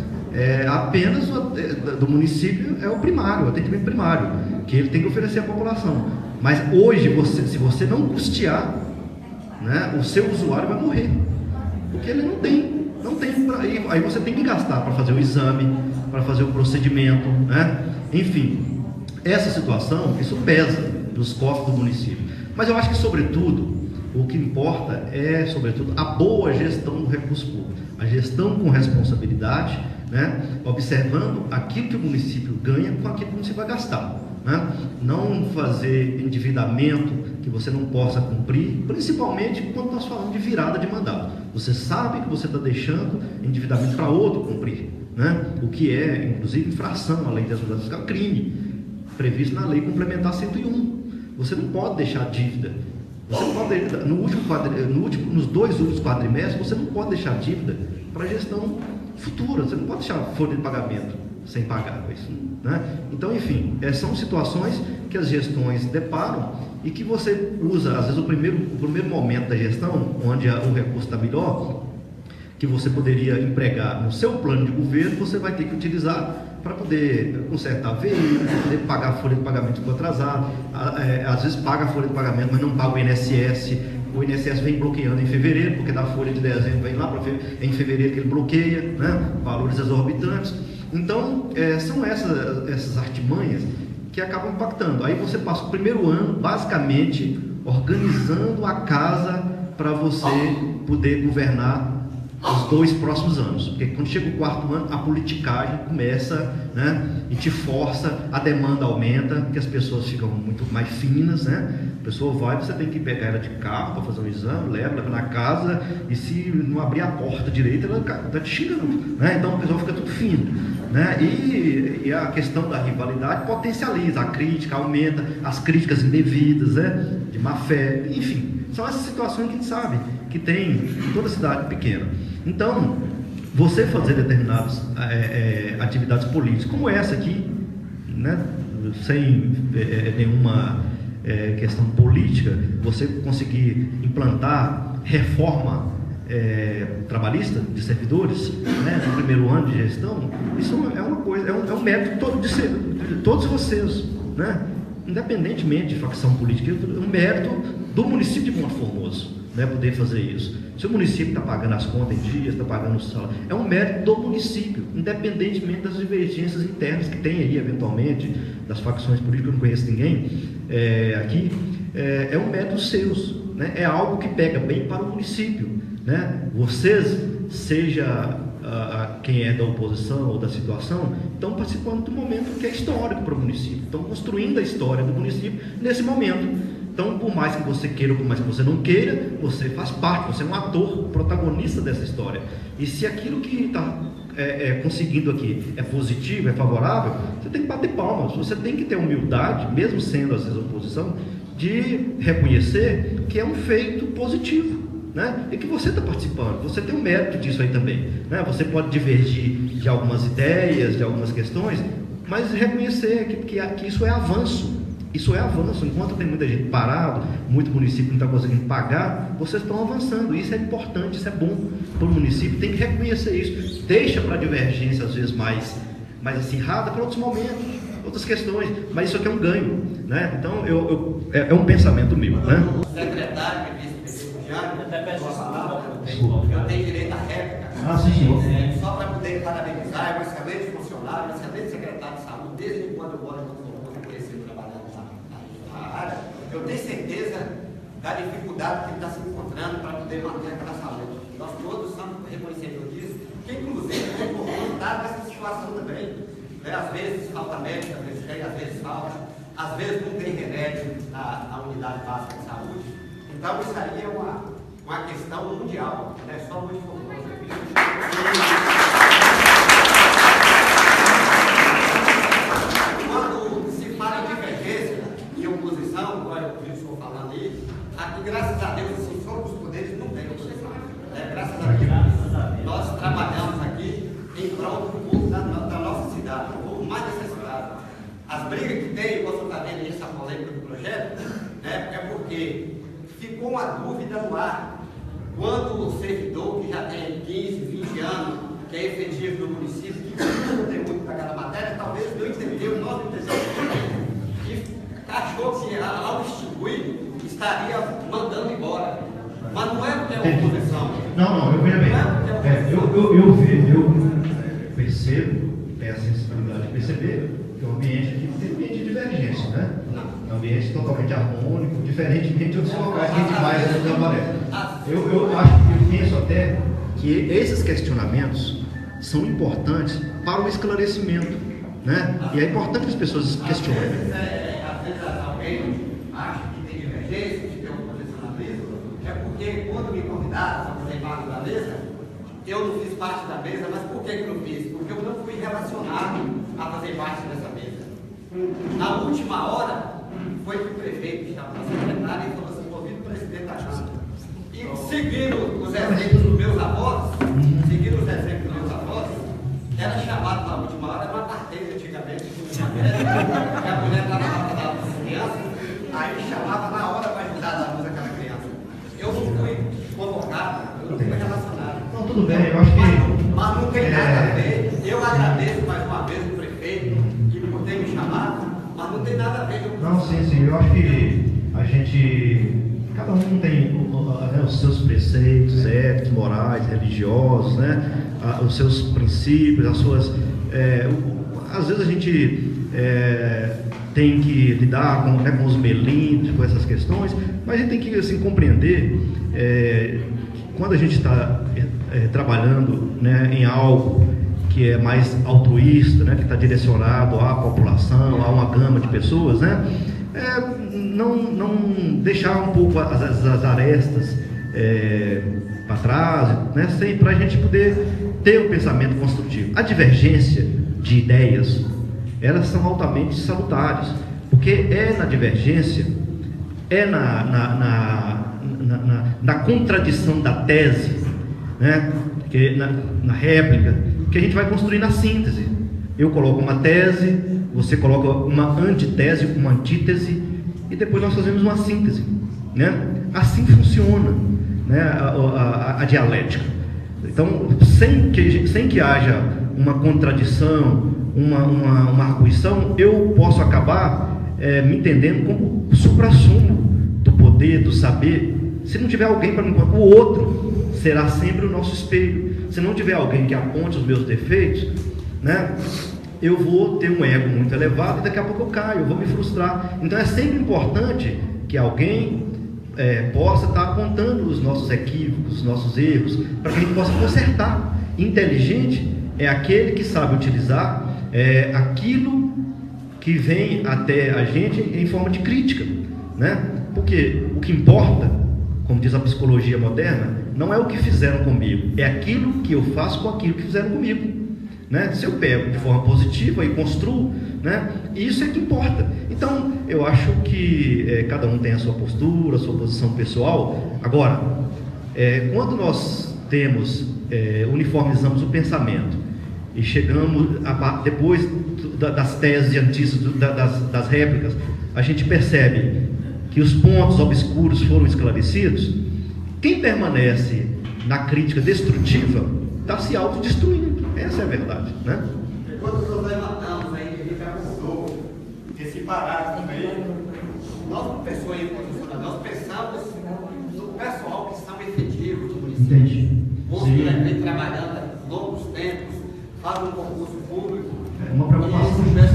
Apenas do município é o primário, o atendimento primário, que ele tem que oferecer à população. Mas hoje, se você não custear, né, o seu usuário vai morrer, porque ele não tem aí você tem que gastar para fazer o exame, para fazer o procedimento, né? Enfim, essa situação, isso pesa nos cofres do município. Mas eu acho que, sobretudo, o que importa é, sobretudo, a boa gestão do recurso público, a gestão com responsabilidade, né? Observando aquilo que o município ganha com aquilo que o município vai gastar, né? Não fazer endividamento que você não possa cumprir, principalmente quando nós falamos de virada de mandato. Você sabe que você está deixando endividamento para outro cumprir, né? O que é, inclusive, infração à lei de responsabilidade fiscal, crime, previsto na lei complementar 101. Você não pode deixar dívida. Você não pode, nos 2 últimos quadrimestres, você não pode deixar dívida para gestão futura. Você não pode deixar folha de pagamento sem pagar isso, né? Então, enfim, são situações que as gestões deparam e que você usa, às vezes, o primeiro momento da gestão, onde o recurso está melhor, que você poderia empregar no seu plano de governo, você vai ter que utilizar para poder consertar veículo, para poder pagar a folha de pagamento que ficou atrasada. Às vezes paga a folha de pagamento, mas não paga o INSS. O INSS vem bloqueando em fevereiro, porque da folha de dezembro vem lá, em fevereiro que ele bloqueia, né? Valores exorbitantes. Então, são essas artimanhas que acabam impactando. Aí você passa o primeiro ano, basicamente, organizando a casa para você poder governar os 2 próximos anos, porque quando chega o 4º ano, a politicagem começa, né, e te força, a demanda aumenta, porque as pessoas ficam muito mais finas, né? A pessoa vai, você tem que pegar ela de carro para fazer um exame, leva na casa, e se não abrir a porta direita, ela está te xingando, né? Então o pessoal fica tudo fino, né? E a questão da rivalidade potencializa, a crítica aumenta, as críticas indevidas, né, de má fé, enfim, são essas situações que a gente sabe que tem em toda cidade pequena. Então, você fazer determinadas atividades políticas, como essa aqui, né, sem nenhuma questão política, você conseguir implantar reforma trabalhista de servidores, né, no primeiro ano de gestão, isso é uma coisa, é um mérito de todos vocês, né, independentemente de facção política, é um mérito do município de Monte Formoso, né, poder fazer isso. Se o município está pagando as contas em dias, está pagando o salário, é um mérito do município, independentemente das divergências internas que tem aí, eventualmente, das facções políticas, eu não conheço ninguém aqui, é um mérito seus, né? É algo que pega bem para o município, né? Vocês, seja quem é da oposição ou da situação, estão participando do momento que é histórico para o município, estão construindo a história do município nesse momento. Então, por mais que você queira ou por mais que você não queira, você faz parte, você é um ator, protagonista dessa história. E se aquilo que está conseguindo aqui é positivo, é favorável, você tem que bater palmas, você tem que ter humildade, mesmo sendo às vezes oposição, de reconhecer que é um feito positivo, né? E que você está participando, você tem um mérito disso aí também, né? Você pode divergir de algumas ideias, de algumas questões, mas reconhecer que isso é avanço. Isso é avanço. Enquanto tem muita gente parado, muito município não está conseguindo pagar, vocês estão avançando. Isso é importante, isso é bom para o município. Tem que reconhecer isso. Deixa para a divergência, às vezes, mais acirrada, para outros momentos, outras questões. Mas isso aqui é um ganho, né? Então, é um pensamento meu, né? Secretário, vice-presidiário, eu tenho direito à réplica. Sim. Só para poder parabenizar, é um excelente funcionário, um excelente secretário de saúde, desde quando eu moro em área, eu tenho certeza da dificuldade que ele está se encontrando para poder manter aquela saúde. Nós todos somos reconhecedores disso, que inclusive está nessa situação também. Às vezes falta médico, às vezes tem, às vezes falta, às vezes não tem remédio na unidade básica de saúde. Então isso aí é uma questão mundial, não é só muito famoso. Quando se fala em divergência, em oposição, ficou uma dúvida no ar. Quando o servidor, que já tem 15, 20 anos, que é efetivo no município, que não tem muito daquela matéria, talvez não entendeu, nós não entendemos, que achou que ao extinguir, estaria mandando embora. Mas não é porque é uma oposição. Não, eu vejo bem. Eu percebo, tenho a sensibilidade de perceber que o ambiente aqui tem ambiente de divergência, né? É um ambiente totalmente harmônico, diferentemente de outros locais que a gente vai trabalhar. Eu penso até que esses questionamentos são importantes para o esclarecimento, né? E é importante que as pessoas questionem. Às vezes alguém acha que tem divergência, que tem um posicionamento, é porque quando me convidaram para fazer parte da mesa, eu não fiz parte da mesa, mas por que não fiz? Porque eu não fui relacionado a fazer parte dessa mesa. Na última hora, foi que o prefeito que estava na secretária e falou assim, convido o presidente da Câmara. E seguindo os exemplos dos meus avós, era chamado na última hora, era uma parteira antigamente, que a mulher estava lá com as crianças, aí chamava na hora para ajudar a dar luz àquela criança. Eu não fui convocado, eu não fui relacionado. Não, tudo bem, eu acho que... Mas não tem nada a ver. Eu agradeço mais uma vez o prefeito que por ter me chamado, mas não tem nada a ver. Não, sim, eu acho que a gente... Cada um tem os seus preceitos éticos, morais, religiosos, né? Os seus princípios, as suas... às vezes a gente tem que lidar com os melindres, com essas questões, mas a gente tem que assim, compreender que quando a gente está trabalhando, né, em algo que é mais altruísta, né, que está direcionado à população, a uma gama de pessoas, né? Não deixar um pouco as arestas para trás, né, para a gente poder ter um pensamento construtivo. A divergência de ideias, elas são altamente salutares, porque é na divergência, é na contradição da tese, né, que na réplica, que a gente vai construir na síntese. Eu coloco uma tese, você coloca uma antitese, uma antítese, e depois nós fazemos uma síntese, né? Assim funciona, né, a dialética. Então, sem que haja uma contradição, uma arguição, eu posso acabar me entendendo como o suprassumo do poder, do saber. Se não tiver alguém para me contar, o outro será sempre o nosso espelho. Se não tiver alguém que aponte os meus defeitos, né, eu vou ter um ego muito elevado e daqui a pouco eu caio, eu vou me frustrar. Então é sempre importante que alguém possa estar apontando os nossos equívocos, os nossos erros, para que a gente possa consertar. Inteligente é aquele que sabe utilizar aquilo que vem até a gente em forma de crítica, né? Porque o que importa, como diz a psicologia moderna, não é o que fizeram comigo, é aquilo que eu faço com aquilo que fizeram comigo. Né? Se eu pego de forma positiva e construo, né? Isso é que importa. Então, eu acho que cada um tem a sua postura, a sua posição pessoal. Agora, quando nós uniformizamos o pensamento e chegamos depois das teses e antíteses, das réplicas, a gente percebe que os pontos obscuros foram esclarecidos. Quem permanece na crítica destrutiva está se autodestruindo. Essa é a verdade, né? Quando nós levantamos aí, que fica com esse parágrafo aí, nós, como pessoas incondicionais, nós pensamos no pessoal que são efetivos do município. Entendi. Os que vem trabalhando há longos tempos, fazem um concurso público. É uma preocupação. E nós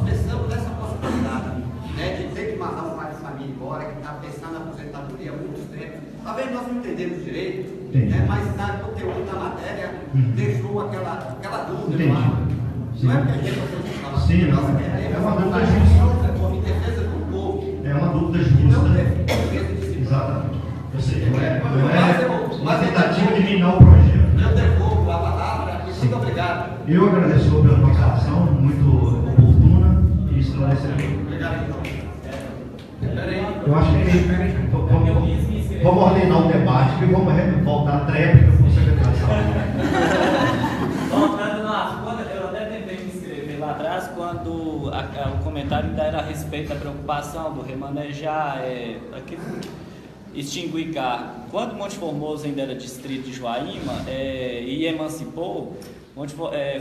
pensamos nessa possibilidade, né, de ter que mandar um pai de família embora, que está pensando na aposentadoria há muitos tempos. Talvez nós não entendemos direito, né, mas o conteúdo da matéria deixou aquela dúvida no ar. Não é porque a gente não fala. Sim, nós queremos é uma dúvida a justa. em defesa do povo. É uma dúvida E não justa. defesa de si. Exatamente. Ou seja, não é uma tentativa de minar o projeto. Eu devolvo a palavra e muito obrigado. Eu agradeço pela participação, muito oportuna e esclarecedora. Obrigado, então. Eu acho que vamos ordenar o debate e vamos voltar à tréplica para o secretário de saúde. Voltando no assunto, eu até tentei me inscrever lá atrás quando o comentário ainda era a respeito da preocupação do remanejar aquilo. extinguir cargo. Quando Monte Formoso ainda era distrito de Joaíma e emancipou,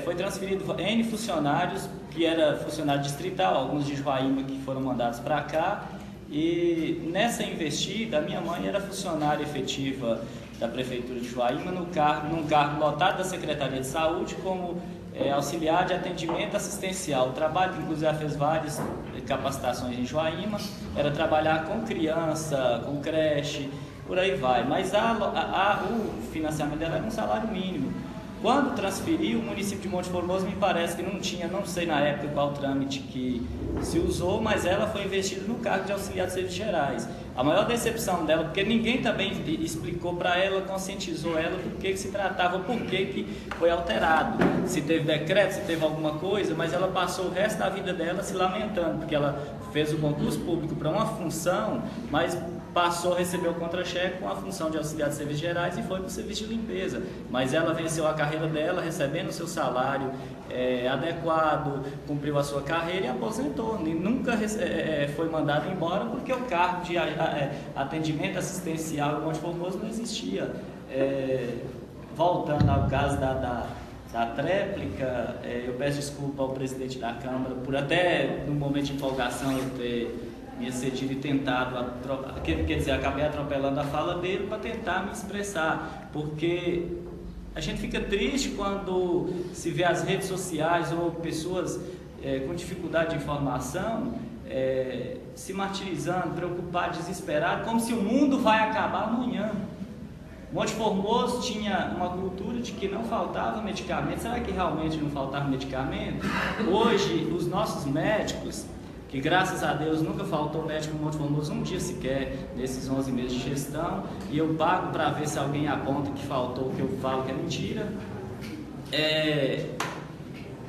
foi transferido N funcionários, que era funcionário distrital, alguns de Joaíma que foram mandados para cá. E nessa investida, a minha mãe era funcionária efetiva da Prefeitura de Joaíma, num cargo lotado da Secretaria de Saúde, como auxiliar de atendimento assistencial. O trabalho, que inclusive ela fez várias capacitações em Joaíma, era trabalhar com criança, com creche, por aí vai. Mas o financiamento dela era um salário mínimo. Quando transferiu, o município de Monte Formoso me parece que não tinha, não sei na época qual trâmite que se usou, mas ela foi investida no cargo de auxiliar de serviços gerais. A maior decepção dela, porque ninguém também explicou para ela, conscientizou ela do que se tratava, por que foi alterado, se teve decreto, se teve alguma coisa, mas ela passou o resto da vida dela se lamentando, porque ela fez o concurso público para uma função, mas passou a receber o contra-cheque com a função de auxiliar de serviços gerais e foi para o serviço de limpeza. Mas ela venceu a carreira dela, recebendo o seu salário adequado, cumpriu a sua carreira e aposentou. E nunca foi mandada embora porque o cargo de atendimento assistencial em Monte Formoso não existia. Voltando ao caso da tréplica, eu peço desculpa ao presidente da Câmara por até no momento de empolgação eu ter me excedido e tentado, acabei atropelando a fala dele para tentar me expressar, porque a gente fica triste quando se vê as redes sociais ou pessoas com dificuldade de informação se martirizando, preocupados, desesperados, como se o mundo vai acabar amanhã. Monte Formoso tinha uma cultura de que não faltava medicamento. Será que realmente não faltava medicamento? Hoje, os nossos médicos, que graças a Deus nunca faltou médico no Monte Formoso um dia sequer, nesses 11 meses de gestão, e eu pago para ver se alguém aponta que faltou, o que eu falo que é mentira.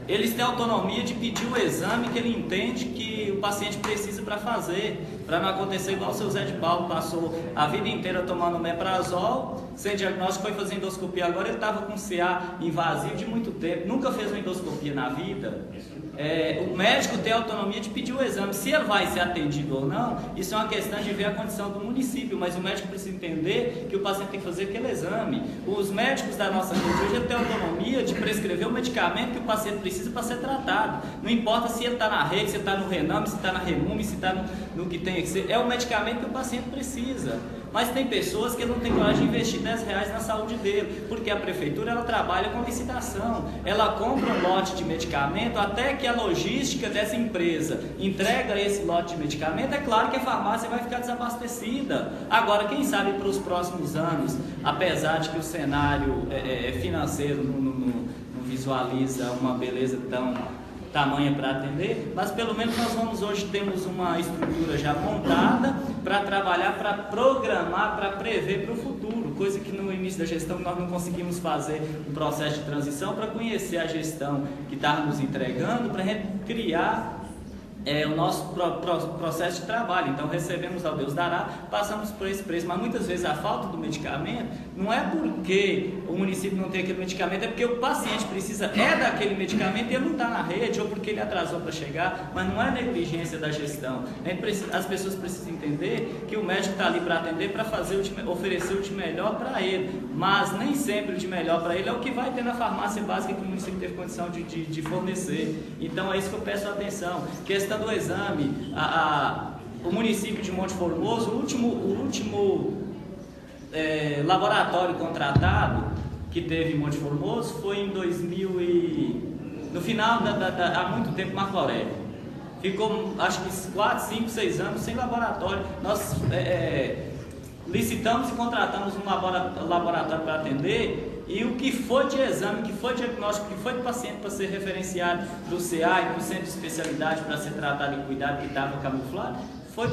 Eles têm autonomia de pedir o exame que ele entende que o paciente precisa para fazer, para não acontecer igual o seu Zé de Paulo passou a vida inteira tomando omeprazol, sem diagnóstico, foi fazer endoscopia agora, ele estava com CA invasivo de muito tempo, nunca fez uma endoscopia na vida. O médico tem autonomia de pedir o exame, se ele vai ser atendido ou não, isso é uma questão de ver a condição do município, mas o médico precisa entender que o paciente tem que fazer aquele exame. Os médicos da nossa rede hoje têm autonomia de prescrever o medicamento que o paciente precisa para ser tratado, não importa se ele está na rede, se está no Rename, se está na Remume, se está no que tem que ser, é o medicamento que o paciente precisa. Mas tem pessoas que não têm coragem de investir R$10 na saúde dele, porque a prefeitura ela trabalha com licitação, ela compra um lote de medicamento até que a logística dessa empresa entrega esse lote de medicamento, é claro que a farmácia vai ficar desabastecida. Agora, quem sabe para os próximos anos, apesar de que o cenário financeiro não visualiza uma beleza tamanha para atender, mas pelo menos nós temos uma estrutura já montada para trabalhar, para programar, para prever para o futuro, coisa que no início da gestão nós não conseguimos fazer um processo de transição para conhecer a gestão que estava nos entregando, para a gente criar o nosso processo de trabalho. Então recebemos ao Deus dará, passamos por esse preço, mas muitas vezes a falta do medicamento não é porque o município não tem aquele medicamento, é porque o paciente precisa daquele medicamento e ele não está na rede, ou porque ele atrasou para chegar, mas não é negligência da gestão. As pessoas precisam entender que o médico está ali para atender, para oferecer o de melhor para ele, mas nem sempre o de melhor para ele é o que vai ter na farmácia básica que o município teve condição de fornecer. Então é isso que eu peço atenção. Questão do exame, o município de Monte Formoso, o último laboratório contratado que teve em Monte Formoso foi em 2000 no final há muito tempo, Marco Aurélio. Ficou acho que 4, 5, 6 anos sem laboratório. Nós licitamos e contratamos um laboratório para atender, e o que foi de exame, o que foi de diagnóstico, o que foi de paciente para ser referenciado do CA e do centro de especialidade para ser tratado e cuidado, que estava camuflado, foi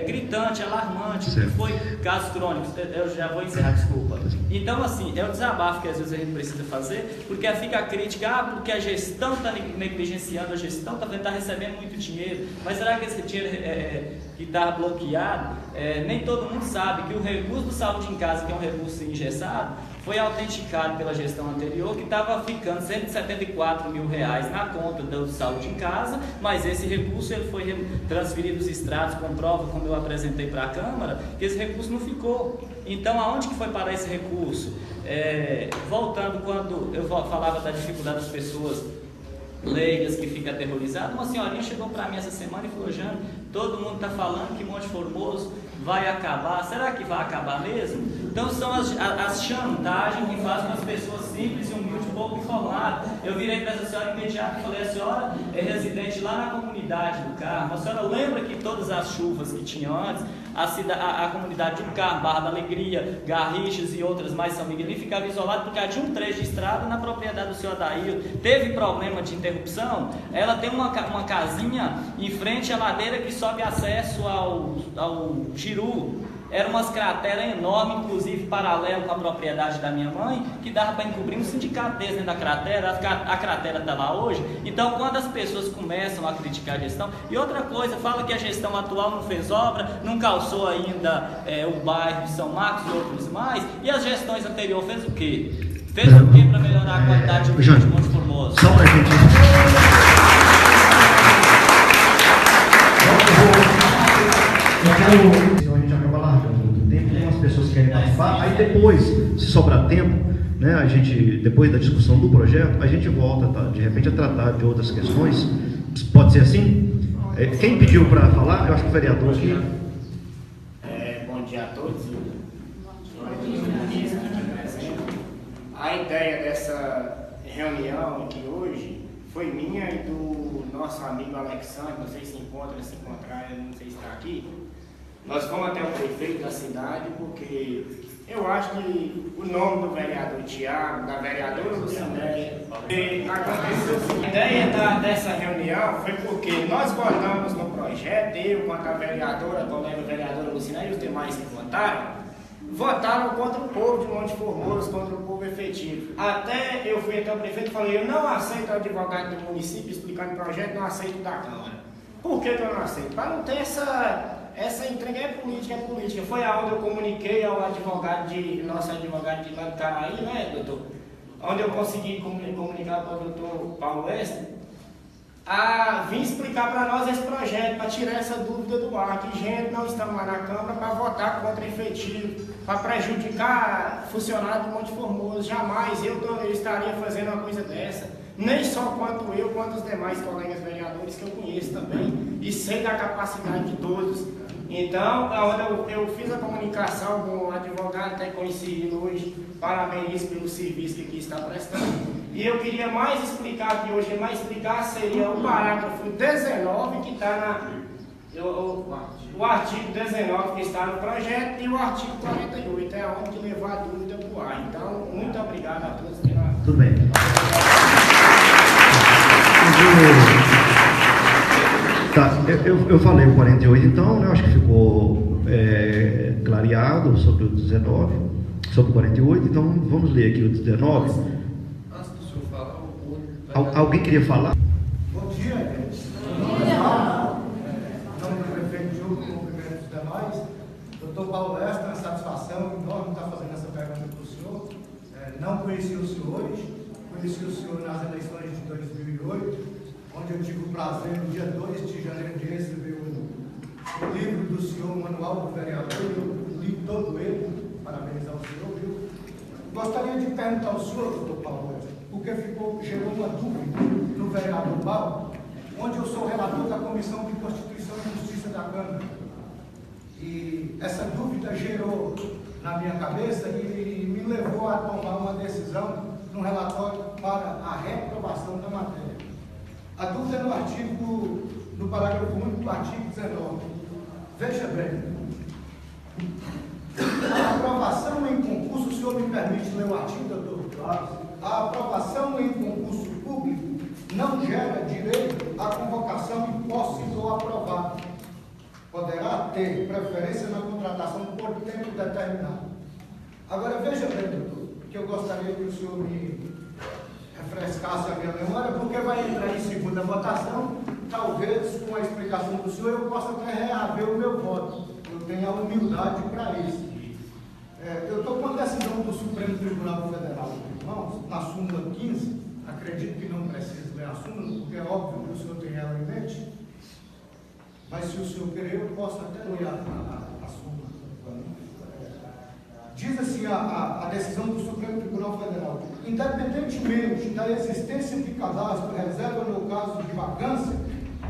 gritante, alarmante, que foi casos crônicos. Eu já vou encerrar, desculpa. Então, assim, é o desabafo que às vezes a gente precisa fazer, porque fica a crítica, porque a gestão está negligenciando, a gestão está recebendo muito dinheiro, mas será que esse dinheiro que está bloqueado, nem todo mundo sabe que o recurso do Saúde em Casa, que é um recurso engessado, foi autenticado pela gestão anterior que estava ficando R$174 mil na conta do Saúde em Casa, mas esse recurso ele foi transferido dos estrados com prova, como eu apresentei para a Câmara, que esse recurso não ficou. Então, aonde que foi parar esse recurso? Voltando, quando eu falava da dificuldade das pessoas leigas que ficam aterrorizadas, uma senhorinha chegou para mim essa semana e falou: Jânio, todo mundo está falando que Monte Formoso vai acabar, será que vai acabar mesmo? Então são as chantagens que fazem as pessoas simples e humildes pouco informadas. Eu virei para essa senhora imediata e falei: a senhora é residente lá na comunidade do Carmo, a senhora lembra que todas as chuvas que tinham antes, a comunidade do Carmo, Barra da Alegria, Garrixas e outras mais São Miguelinho ficava isolada porque tinha um trecho de estrada na propriedade do senhor Adair, teve problema de interrupção, ela tem uma casinha em frente à ladeira que sobe acesso ao Giru. Eram umas crateras enormes, inclusive paralelo com a propriedade da minha mãe, que dava para encobrir um sindicato desse dentro da cratera. A cratera está lá hoje. Então, quando as pessoas começam a criticar a gestão, e outra coisa, fala que a gestão atual não fez obra, não calçou ainda o bairro de São Marcos e outros mais, e as gestões anteriores fez o quê? Fez o quê para melhorar a qualidade de vida de Monte Formoso? Só para a gente. A gente acaba largando muito tempo, tem umas pessoas que querem participar, aí depois, se sobrar tempo, né, a gente, depois da discussão do projeto, a gente volta, tá, de repente, a tratar de outras questões. Pode ser assim? Quem pediu para falar? Eu acho que o vereador aqui. Bom dia a todos. A ideia dessa reunião aqui hoje foi minha e do nosso amigo Alexandre, não sei se encontrar, não sei se está aqui. Nós fomos até o prefeito da cidade porque eu acho que o nome do vereador Tiago, da vereadora Lucinéia, aconteceu. A ideia dessa reunião foi porque nós votamos no projeto, eu quanto a vereadora, a colega vereadora Lucinéia e os demais que votaram contra o povo de Monte Formoso, contra o povo efetivo. Até eu fui até o prefeito e falei: eu não aceito o advogado do município explicando o projeto, não aceito da Câmara. Por que eu não aceito? Para não ter essa entrega. É política. Foi aonde eu comuniquei ao nosso advogado de lá do Caraí, né, doutor? Onde eu consegui comunicar para o doutor Paulo Wester, vim explicar para nós esse projeto, para tirar essa dúvida do ar, que gente não estamos lá na Câmara para votar contra efetivo, para prejudicar funcionário do Monte Formoso. Jamais eu estaria fazendo uma coisa dessa, nem só quanto eu, quanto os demais colegas vereadores que eu conheço também, e sei da capacidade de todos. Então, eu fiz a comunicação com o advogado, até conheci ele hoje, parabenizo pelo serviço que aqui está prestando. E eu queria mais explicar aqui hoje, seria o parágrafo 19 que está o artigo 19 que está no projeto e o artigo 48, é onde que levar a dúvida para o ar. Então, muito obrigado a todos pela... Tudo bem. Tá, eu falei o 48 então, né? Eu acho que ficou clareado sobre o 19, sobre o 48, então vamos ler aqui o 19. Antes do senhor falar, o outro... Alguém queria falar? Bom dia, gente. Em nome do prefeito Júlio, cumprimento os demais. Doutor Paulo Wester, uma satisfação enorme estar fazendo essa pergunta para o senhor. Não conheci os senhores, conheci o senhor nas eleições de 2008, onde eu tive o prazer, no dia 2 de janeiro, de receber o livro do senhor, o Manual do Vereador. Eu li todo ele, parabenizar o senhor, viu? Gostaria de perguntar ao senhor, doutor Paulo Wester, porque gerou uma dúvida no vereador Paulo, onde eu sou relator da Comissão de Constituição e Justiça da Câmara. E essa dúvida gerou na minha cabeça e me levou a tomar uma decisão no relatório para a reprovação da matéria. A dúvida é no parágrafo único do artigo 19. Veja bem, a aprovação em concurso, o senhor me permite ler o artigo, doutor? Claro. A aprovação em concurso público não gera direito à convocação e posse do aprovado. Poderá ter preferência na contratação por tempo determinado. Agora, veja bem, doutor, que eu gostaria que o senhor me refrescasse a minha memória, porque vai entrar em segunda votação, talvez com a explicação do senhor eu possa até reaver o meu voto. Eu tenho a humildade para isso. Eu estou com a decisão do Supremo Tribunal Federal em mãos, na súmula 15, acredito que não precisa ler a súmula, porque é óbvio que o senhor tem ela em mente, mas se o senhor querer, eu posso até ler a súmula. Diz assim a decisão do Supremo Tribunal Federal: independentemente da existência de cadastro reserva no caso de vacância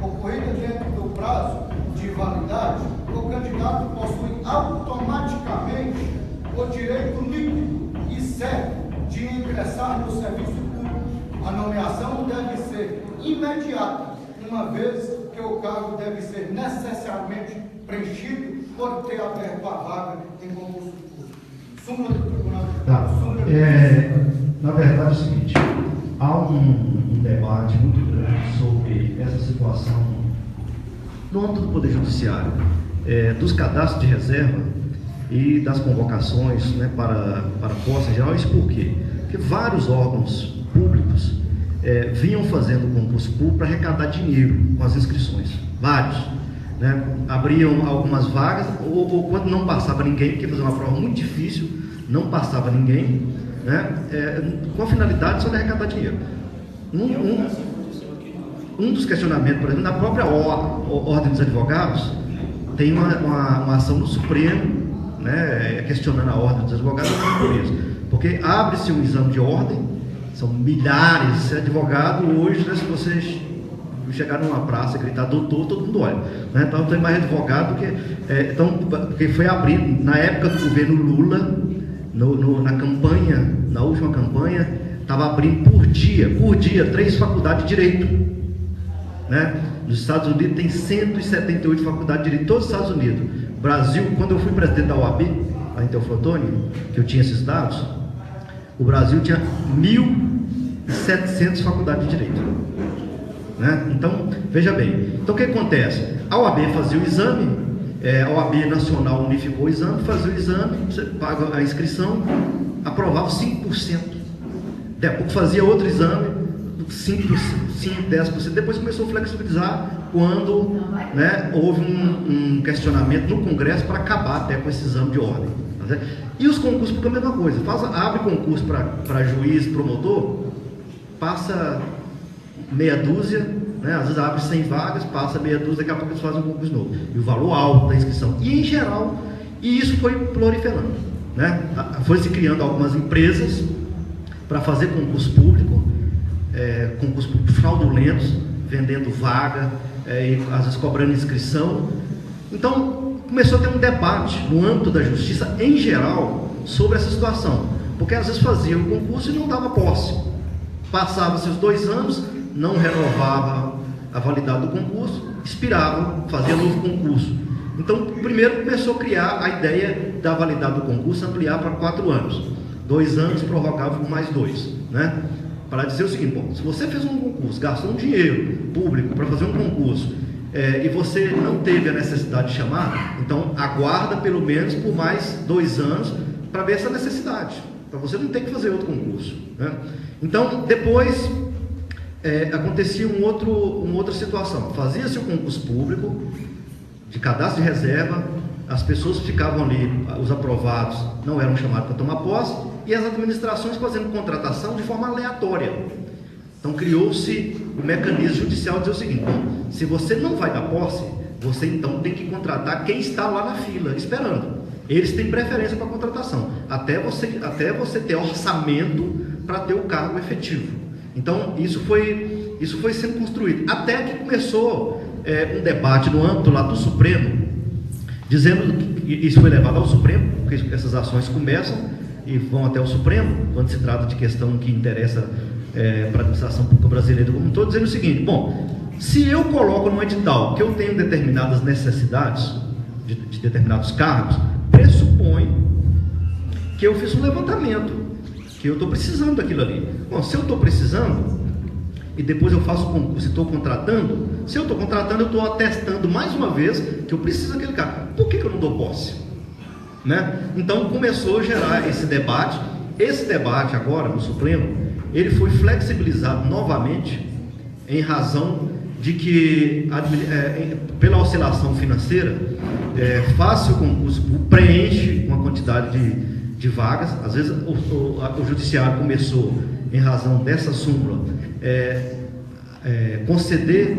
ocorrida dentro do prazo de validade, o candidato possui automaticamente o direito líquido e certo de ingressar no serviço público. A nomeação deve ser imediata, uma vez que o cargo deve ser necessariamente preenchido por ter aberto a vaga em concurso público. Súmula do Tribunal de Justiça. Na verdade é o seguinte, há um debate muito grande sobre essa situação no âmbito do Poder Judiciário, dos cadastros de reserva e das convocações, né, para posse em geral. Isso por quê? Porque vários órgãos públicos vinham fazendo concurso público para arrecadar dinheiro com as inscrições, vários, né? Abriam algumas vagas, ou quando não passava ninguém, porque fazia uma prova muito difícil, não passava ninguém, né? Com a finalidade só de arrecadar dinheiro. Um dos questionamentos, por exemplo, na própria Ordem dos Advogados, tem uma ação no Supremo, né, questionando a Ordem dos Advogados por isso, porque abre-se um exame de ordem, são milhares de advogados hoje, né, se vocês chegar numa praça e gritar doutor, todo mundo olha, né? Então tem mais advogado porque foi abrido na época do governo Lula, na última campanha, estava abrindo por dia 3 faculdades de direito, né? Nos Estados Unidos tem 178 faculdades de direito, todos os Estados Unidos. Brasil, quando eu fui presidente da OAB, lá em Teoflotone, que eu tinha esses dados, o Brasil tinha 1.700 faculdades de direito, né? Então, veja bem, então o que acontece? A OAB fazia o exame, a OAB Nacional unificou o exame, fazia o exame, você paga a inscrição, aprovava 5%, depois fazia outro exame, 5%, 10%, depois começou a flexibilizar quando, né, houve um questionamento no Congresso para acabar até com esse exame de ordem. Tá, e os concursos públicos é a mesma coisa, abre concurso para juiz, promotor, passa meia dúzia, né, às vezes abre 100 vagas, passa meia dúzia, daqui a pouco eles fazem um concurso novo, e o valor alto da inscrição, e em geral, e isso foi proliferando, né? Foi se criando algumas empresas para fazer concurso público fraudulentos, vendendo vaga, e às vezes cobrando inscrição. Então começou a ter um debate no âmbito da justiça em geral sobre essa situação, porque às vezes fazia o concurso e não dava posse, passava-se os 2 anos, não renovava a validade do concurso, expirava, fazia novo concurso. Então primeiro começou a criar a ideia da validade do concurso, ampliar para 4 anos, 2 anos prorrogável por mais 2, né? Para dizer o seguinte: bom, se você fez um concurso, gastou um dinheiro público para fazer um concurso, e você não teve a necessidade de chamar, então aguarda pelo menos por mais 2 anos para ver essa necessidade, para você não ter que fazer outro concurso, né? Então depois acontecia uma outra situação, fazia-se o concurso público de cadastro de reserva, as pessoas ficavam ali, os aprovados não eram chamados para tomar posse, e as administrações fazendo contratação de forma aleatória. Então criou-se o mecanismo judicial de dizer o seguinte: bom, se você não vai dar posse, você então tem que contratar quem está lá na fila, esperando. Eles têm preferência para a contratação, até você ter orçamento para ter o cargo efetivo. Então isso foi sendo construído, até que começou um debate no âmbito lá do Supremo, dizendo que isso foi levado ao Supremo, porque essas ações começam e vão até o Supremo, quando se trata de questão que interessa para a administração pública brasileira como um todo, dizendo o seguinte: bom, se eu coloco no edital que eu tenho determinadas necessidades de determinados cargos, pressupõe que eu fiz um levantamento, que eu estou precisando daquilo ali. Bom, se eu estou precisando, e depois eu faço o concurso e estou contratando, se eu estou contratando, eu estou atestando mais uma vez que eu preciso daquele cargo. Por que eu não dou posse? Né? Então começou a gerar esse debate. Esse debate agora no Supremo, ele foi flexibilizado novamente em razão de que pela oscilação financeira, faz-se o concurso, preenche uma quantidade de vagas. Às vezes o judiciário começou, em razão dessa súmula, conceder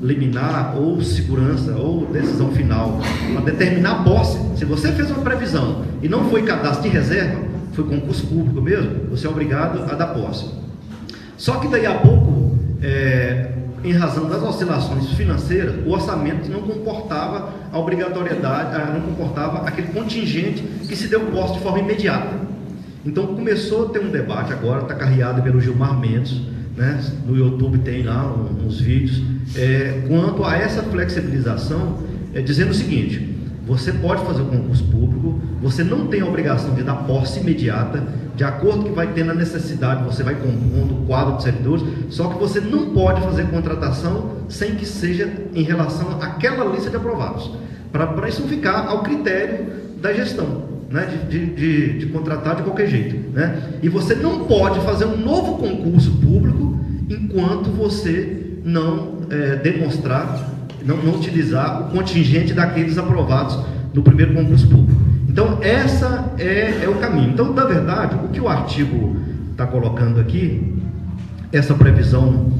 liminar ou segurança ou decisão final para determinar a posse. Se você fez uma previsão e não foi cadastro de reserva, foi concurso público mesmo, você é obrigado a dar posse. Só que daí a pouco, em razão das oscilações financeiras, o orçamento não comportava a obrigatoriedade, não comportava aquele contingente que se deu posse de forma imediata. Então começou a ter um debate agora, está carreado pelo Gilmar Mendes, né? No YouTube tem lá uns vídeos, quanto a essa flexibilização, dizendo o seguinte: você pode fazer o concurso público, você não tem a obrigação de dar posse imediata, de acordo com o que vai ter na necessidade, você vai compondo o quadro de servidores, só que você não pode fazer contratação sem que seja em relação àquela lista de aprovados, para isso não ficar ao critério da gestão, né, de contratar de qualquer jeito, né? E você não pode fazer um novo concurso público enquanto você não demonstrar, não utilizar o contingente daqueles aprovados no primeiro concurso público. Então, essa é o caminho. Então, na verdade, o que o artigo está colocando aqui, essa previsão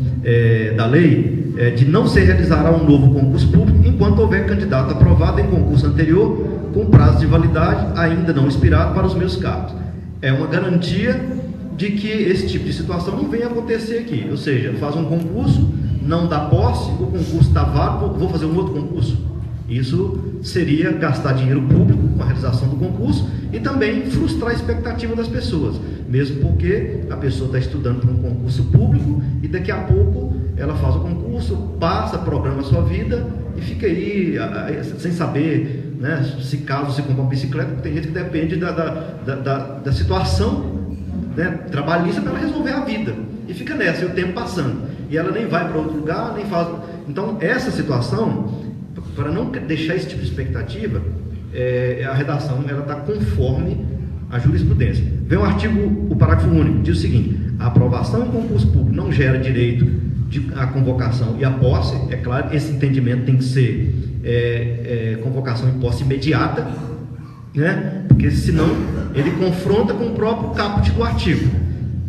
da lei, de não se realizará um novo concurso público enquanto houver candidato aprovado em concurso anterior com prazo de validade ainda não expirado para os meus cargos. É uma garantia de que esse tipo de situação não venha acontecer aqui. Ou seja, faz um concurso, não dá posse, o concurso está válido, vou fazer um outro concurso. Isso seria gastar dinheiro público com a realização do concurso e também frustrar a expectativa das pessoas, mesmo porque a pessoa está estudando para um concurso público e daqui a pouco ela faz o concurso, passa, programa a sua vida e fica aí sem saber, né, se caso se compra uma bicicleta, porque tem gente que depende da situação, né, trabalhista para ela resolver a vida e fica nessa, e o tempo passando, e ela nem vai para outro lugar, nem faz. Então essa situação, para não deixar esse tipo de expectativa, a redação está conforme a jurisprudência. Vem o artigo, o parágrafo único, diz o seguinte: a aprovação em concurso público não gera direito à convocação e à posse. É claro, esse entendimento tem que ser convocação e posse imediata, né? Porque senão ele confronta com o próprio caput do artigo,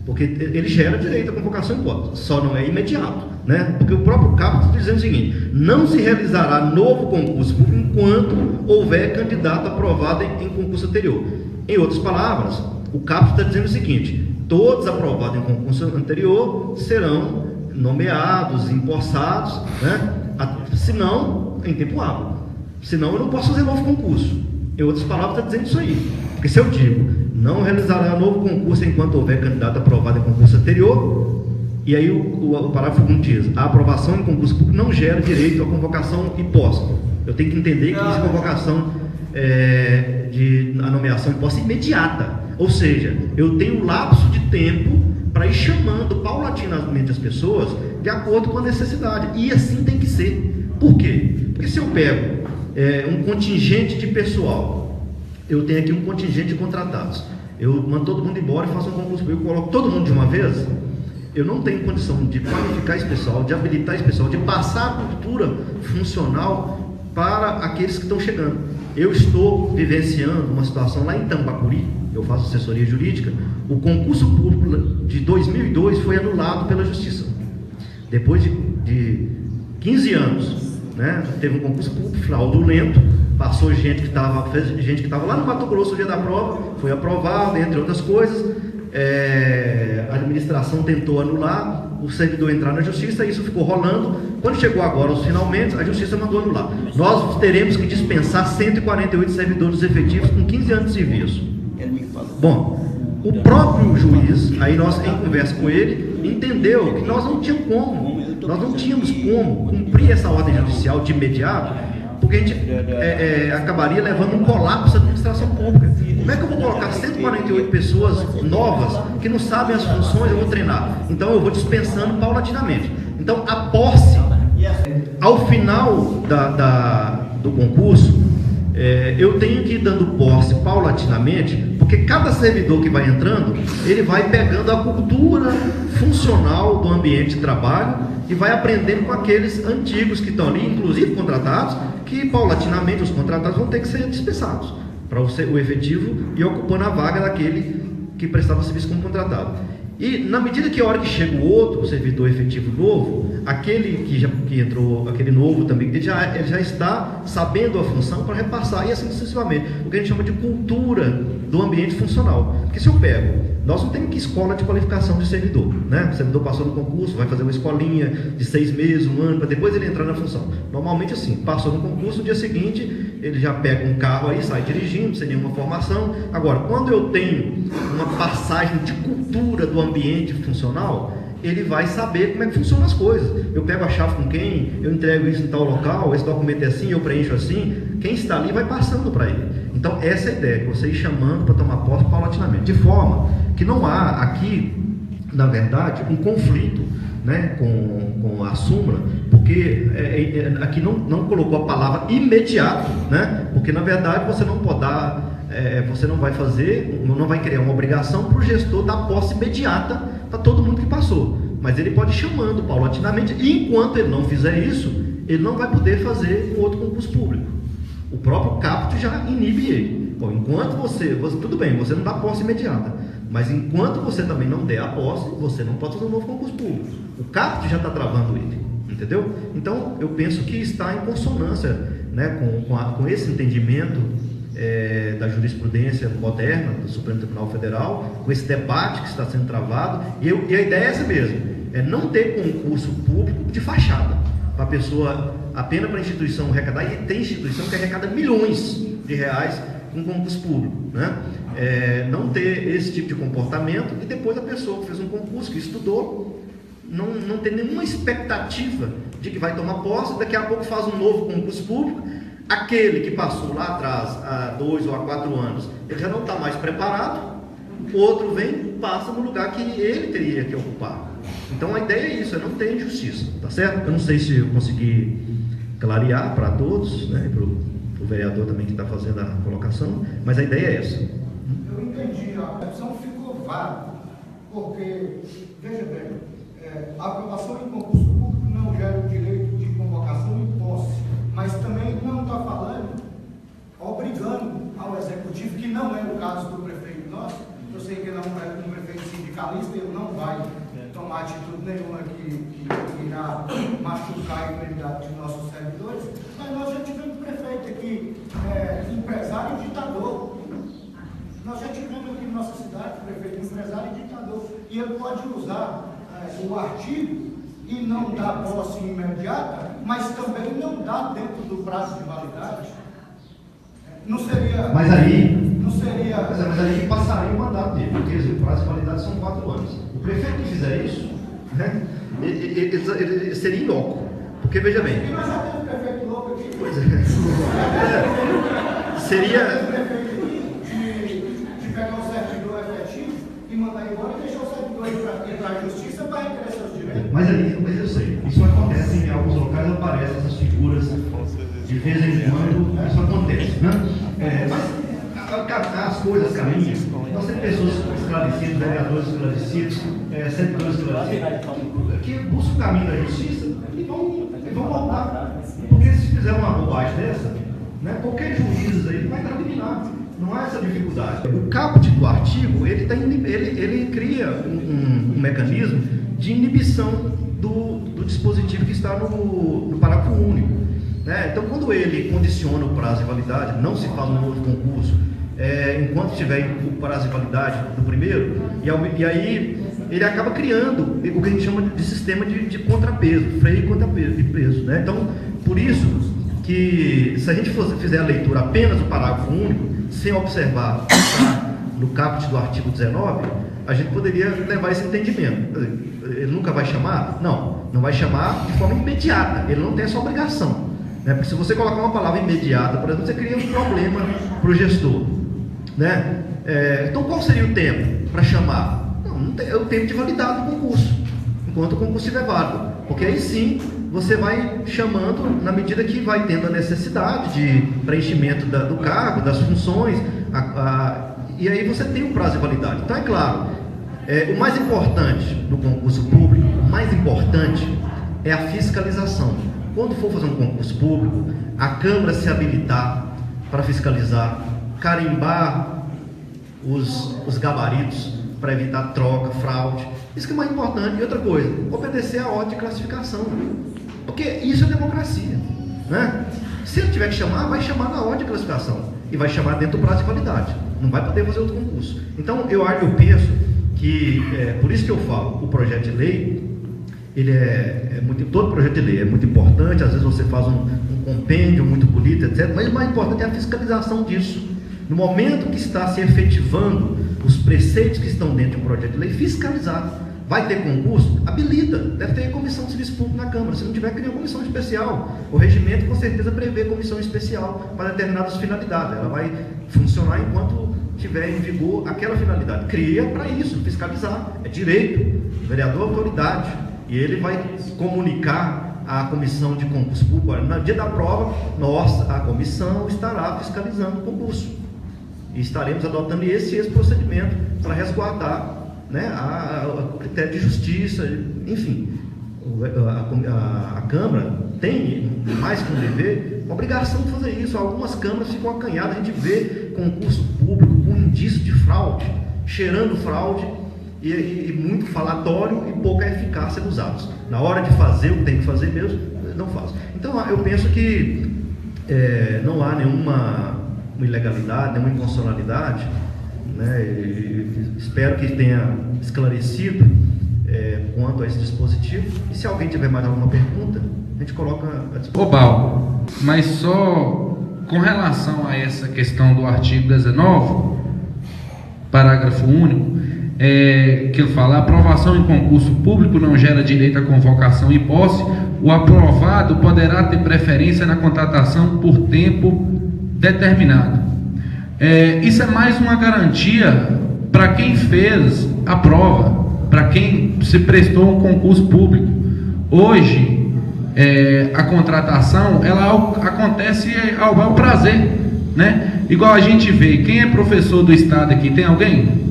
porque ele gera direito à convocação e posse, só não é imediato, né? Porque o próprio caput está dizendo o seguinte: não se realizará novo concurso público enquanto houver candidato aprovado em concurso anterior. Em outras palavras, o caput está dizendo o seguinte: todos aprovados em concurso anterior serão nomeados, empossados, né? Senão, em tempo hábil, senão eu não posso fazer novo concurso. Em outras palavras, está dizendo isso aí. Porque se eu digo, não realizará novo concurso enquanto houver candidato aprovado em concurso anterior, e aí o parágrafo 1 diz: a aprovação em concurso público não gera direito à convocação e posse. Eu tenho que entender que isso é convocação a nomeação e posse imediata. Ou seja, eu tenho um lapso de tempo para ir chamando paulatinamente as pessoas de acordo com a necessidade. E assim tem que ser. Por quê? Porque se eu pego um contingente de pessoal, eu tenho aqui um contingente de contratados, eu mando todo mundo embora e faço um concurso público, coloco todo mundo de uma vez, eu não tenho condição de qualificar esse pessoal, de habilitar esse pessoal, de passar a cultura funcional para aqueles que estão chegando. Eu estou vivenciando uma situação lá em Tambacuri, eu faço assessoria jurídica. O concurso público de 2002 foi anulado pela Justiça. Depois de 15 anos, né, teve um concurso público fraudulento, passou gente que estava lá no Mato Grosso no dia da prova, foi aprovado, entre outras coisas. A administração tentou anular, o servidor entrar na justiça, isso ficou rolando. Quando chegou agora aos finalmente, a justiça mandou anular. Nós teremos que dispensar 148 servidores efetivos com 15 anos de serviço. Bom, o próprio juiz, aí nós em conversa com ele, entendeu que nós não tínhamos como cumprir essa ordem judicial de imediato, porque a gente acabaria levando um colapso da administração pública. Como é que eu vou colocar 148 pessoas novas que não sabem as funções, eu vou treinar? Então eu vou dispensando paulatinamente. Então a posse, ao final do concurso, eu tenho que ir dando posse paulatinamente, porque cada servidor que vai entrando, ele vai pegando a cultura funcional do ambiente de trabalho e vai aprendendo com aqueles antigos que estão ali, inclusive contratados, que paulatinamente os contratados vão ter que ser dispensados, para o efetivo e ocupando a vaga daquele que prestava serviço como contratado. E na medida que a hora que chega o outro servidor efetivo novo, aquele que entrou, aquele novo também, ele já está sabendo a função para repassar, e assim sucessivamente, o que a gente chama de cultura do ambiente funcional. Porque se eu pego, nós não temos que escola de qualificação de servidor, né? O servidor passou no concurso, vai fazer uma escolinha de 6 meses, 1 ano, para depois ele entrar na função. Normalmente assim, passou no concurso, no dia seguinte ele já pega um carro aí, sai dirigindo, sem nenhuma formação. Agora, quando eu tenho uma passagem de cultura do ambiente funcional, ele vai saber como é que funcionam as coisas. Eu pego a chave com quem, eu entrego isso em tal local, esse documento é assim, eu preencho assim. Quem está ali vai passando para ele. Então, essa é a ideia, você ir chamando para tomar posse paulatinamente. De forma que não há aqui, na verdade, um conflito, né, com a súmula, porque aqui não colocou a palavra imediato, né, porque na verdade você não pode dar, você não vai criar uma obrigação para o gestor dar posse imediata para todo mundo que passou, mas ele pode ir chamando paulatinamente, e enquanto ele não fizer isso, ele não vai poder fazer um outro concurso público. O próprio caput já inibe ele. Bom, enquanto você tudo bem, você não dá posse imediata, mas enquanto você também não der a posse, você não pode fazer um novo concurso público. O caput já está travando ele, entendeu? Então, eu penso que está em consonância, né, com esse entendimento da jurisprudência moderna do Supremo Tribunal Federal, com esse debate que está sendo travado, e a ideia é essa mesmo, é não ter concurso público de fachada, para a pessoa, apenas para a instituição arrecadar, e tem instituição que arrecada milhões de reais com concurso público, né? Não ter esse tipo de comportamento, e depois a pessoa que fez um concurso, que estudou, não ter nenhuma expectativa de que vai tomar posse, daqui a pouco faz um novo concurso público, aquele que passou lá atrás, há 2 ou há 4 anos, ele já não está mais preparado, o outro vem e passa no lugar que ele teria que ocupar. Então a ideia é isso, é não ter injustiça, tá certo? Eu não sei se eu consegui clarear para todos, né, para o vereador também que está fazendo a colocação, mas a ideia é essa. Eu entendi, a opção ficou vaga, porque, veja bem, a aprovação em concurso público não gera o direito de convocação e posse, mas também não está falando, obrigando ao executivo, que não é o caso do prefeito nosso. Eu sei que ele é um prefeito sindicalista, ele não vai tomar atitude nenhuma que irá machucar a integridade de nossos servidores, mas nós já tivemos prefeito aqui, empresário e ditador. Nós já tivemos aqui na nossa cidade prefeito empresário e ditador, e ele pode usar o artigo e não dar posse imediata, mas também não dá dentro do prazo de validade. Não seria... Mas aí passaria o mandato dele, porque o prazo de validade são 4 anos. O prefeito que fizer isso, né, ele seria inócuo. Porque, veja bem... E nós já temos prefeito louco aqui. Pois é. Seria... de pegar o servidor efetivo e mandar embora e deixar o servidor entrar à justiça para requerer seus direitos. Mas eu sei, isso acontece em alguns locais, aparecem essas figuras de vez em quando, isso acontece, né? Mas as coisas caminham, nós temos pessoas esclarecidas, vereadores esclarecidos, servidores esclarecidos, que buscam o caminho da justiça e vão voltar. Porque se fizer uma bobagem dessa, né, qualquer juiz aí vai estar eliminado. Não há essa dificuldade. O caput do artigo, ele cria um mecanismo de inibição do dispositivo que está no parágrafo único, né? Então, quando ele condiciona o prazo de validade, não se faz um novo concurso, enquanto tiver o prazo de validade do primeiro, e aí ele acaba criando o que a gente chama de sistema de contrapeso, freio e contrapeso, de peso, né? Então, por isso que se a gente fizer a leitura apenas do parágrafo único, sem observar no caput do artigo 19, a gente poderia levar esse entendimento. Ele nunca vai chamar? Não vai chamar de forma imediata, ele não tem essa obrigação, né? Porque se você colocar uma palavra imediata, por exemplo, você cria um problema para o gestor, né? Então qual seria o tempo para chamar? Não tem, é o tempo de validade do concurso, enquanto o concurso estiver válido, porque aí sim você vai chamando na medida que vai tendo a necessidade de preenchimento do cargo, das funções, e aí você tem um prazo de validade. Então é claro, o mais importante do concurso público, o mais importante é a fiscalização. Quando for fazer um concurso público, a Câmara se habilitar para fiscalizar carimbar os gabaritos para evitar troca, fraude. Isso que é mais importante. E outra coisa, obedecer a ordem de classificação. Porque isso é democracia, né? Se ele tiver que chamar, vai chamar na ordem de classificação. E vai chamar dentro do prazo de validade. Não vai poder fazer outro concurso. Então, eu penso que, por isso que eu falo, o projeto de lei, ele todo projeto de lei é muito importante. Às vezes você faz um compêndio muito bonito, etc. Mas o mais importante é a fiscalização disso. No momento que está se efetivando os preceitos que estão dentro de um projeto de lei, fiscalizar. Vai ter concurso? Habilita. Deve ter comissão de serviço público na Câmara. Se não tiver, cria uma comissão especial. O regimento com certeza prevê comissão especial para determinadas finalidades. Ela vai funcionar enquanto tiver em vigor aquela finalidade. Cria para isso, fiscalizar. É direito. O vereador é autoridade. E ele vai comunicar à comissão de concurso público. No dia da prova, a comissão estará fiscalizando o concurso. E estaremos adotando esse procedimento para resguardar, né, o critério de justiça. Enfim, a Câmara tem, mais que um dever, uma obrigação de fazer isso. Algumas câmaras ficam acanhadas. A gente vê concurso público com indício de fraude, cheirando fraude, e muito falatório e pouca eficácia dos atos. Na hora de fazer o que tem que fazer mesmo, não faz. Então, eu penso que não há nenhuma ilegalidade, nenhuma inconstitucionalidade, né? Espero que tenha esclarecido quanto a esse dispositivo. E se alguém tiver mais alguma pergunta, a gente coloca a disposição. Bal, mas só com relação a essa questão do artigo 19, parágrafo único, que ele fala: a aprovação em concurso público não gera direito à convocação e posse. O aprovado poderá ter preferência na contratação por tempo determinado. Isso é mais uma garantia para quem fez a prova, para quem se prestou um concurso público. Hoje, a contratação, ela acontece ao bel prazer, né? Igual a gente vê, quem é professor do Estado aqui, tem alguém?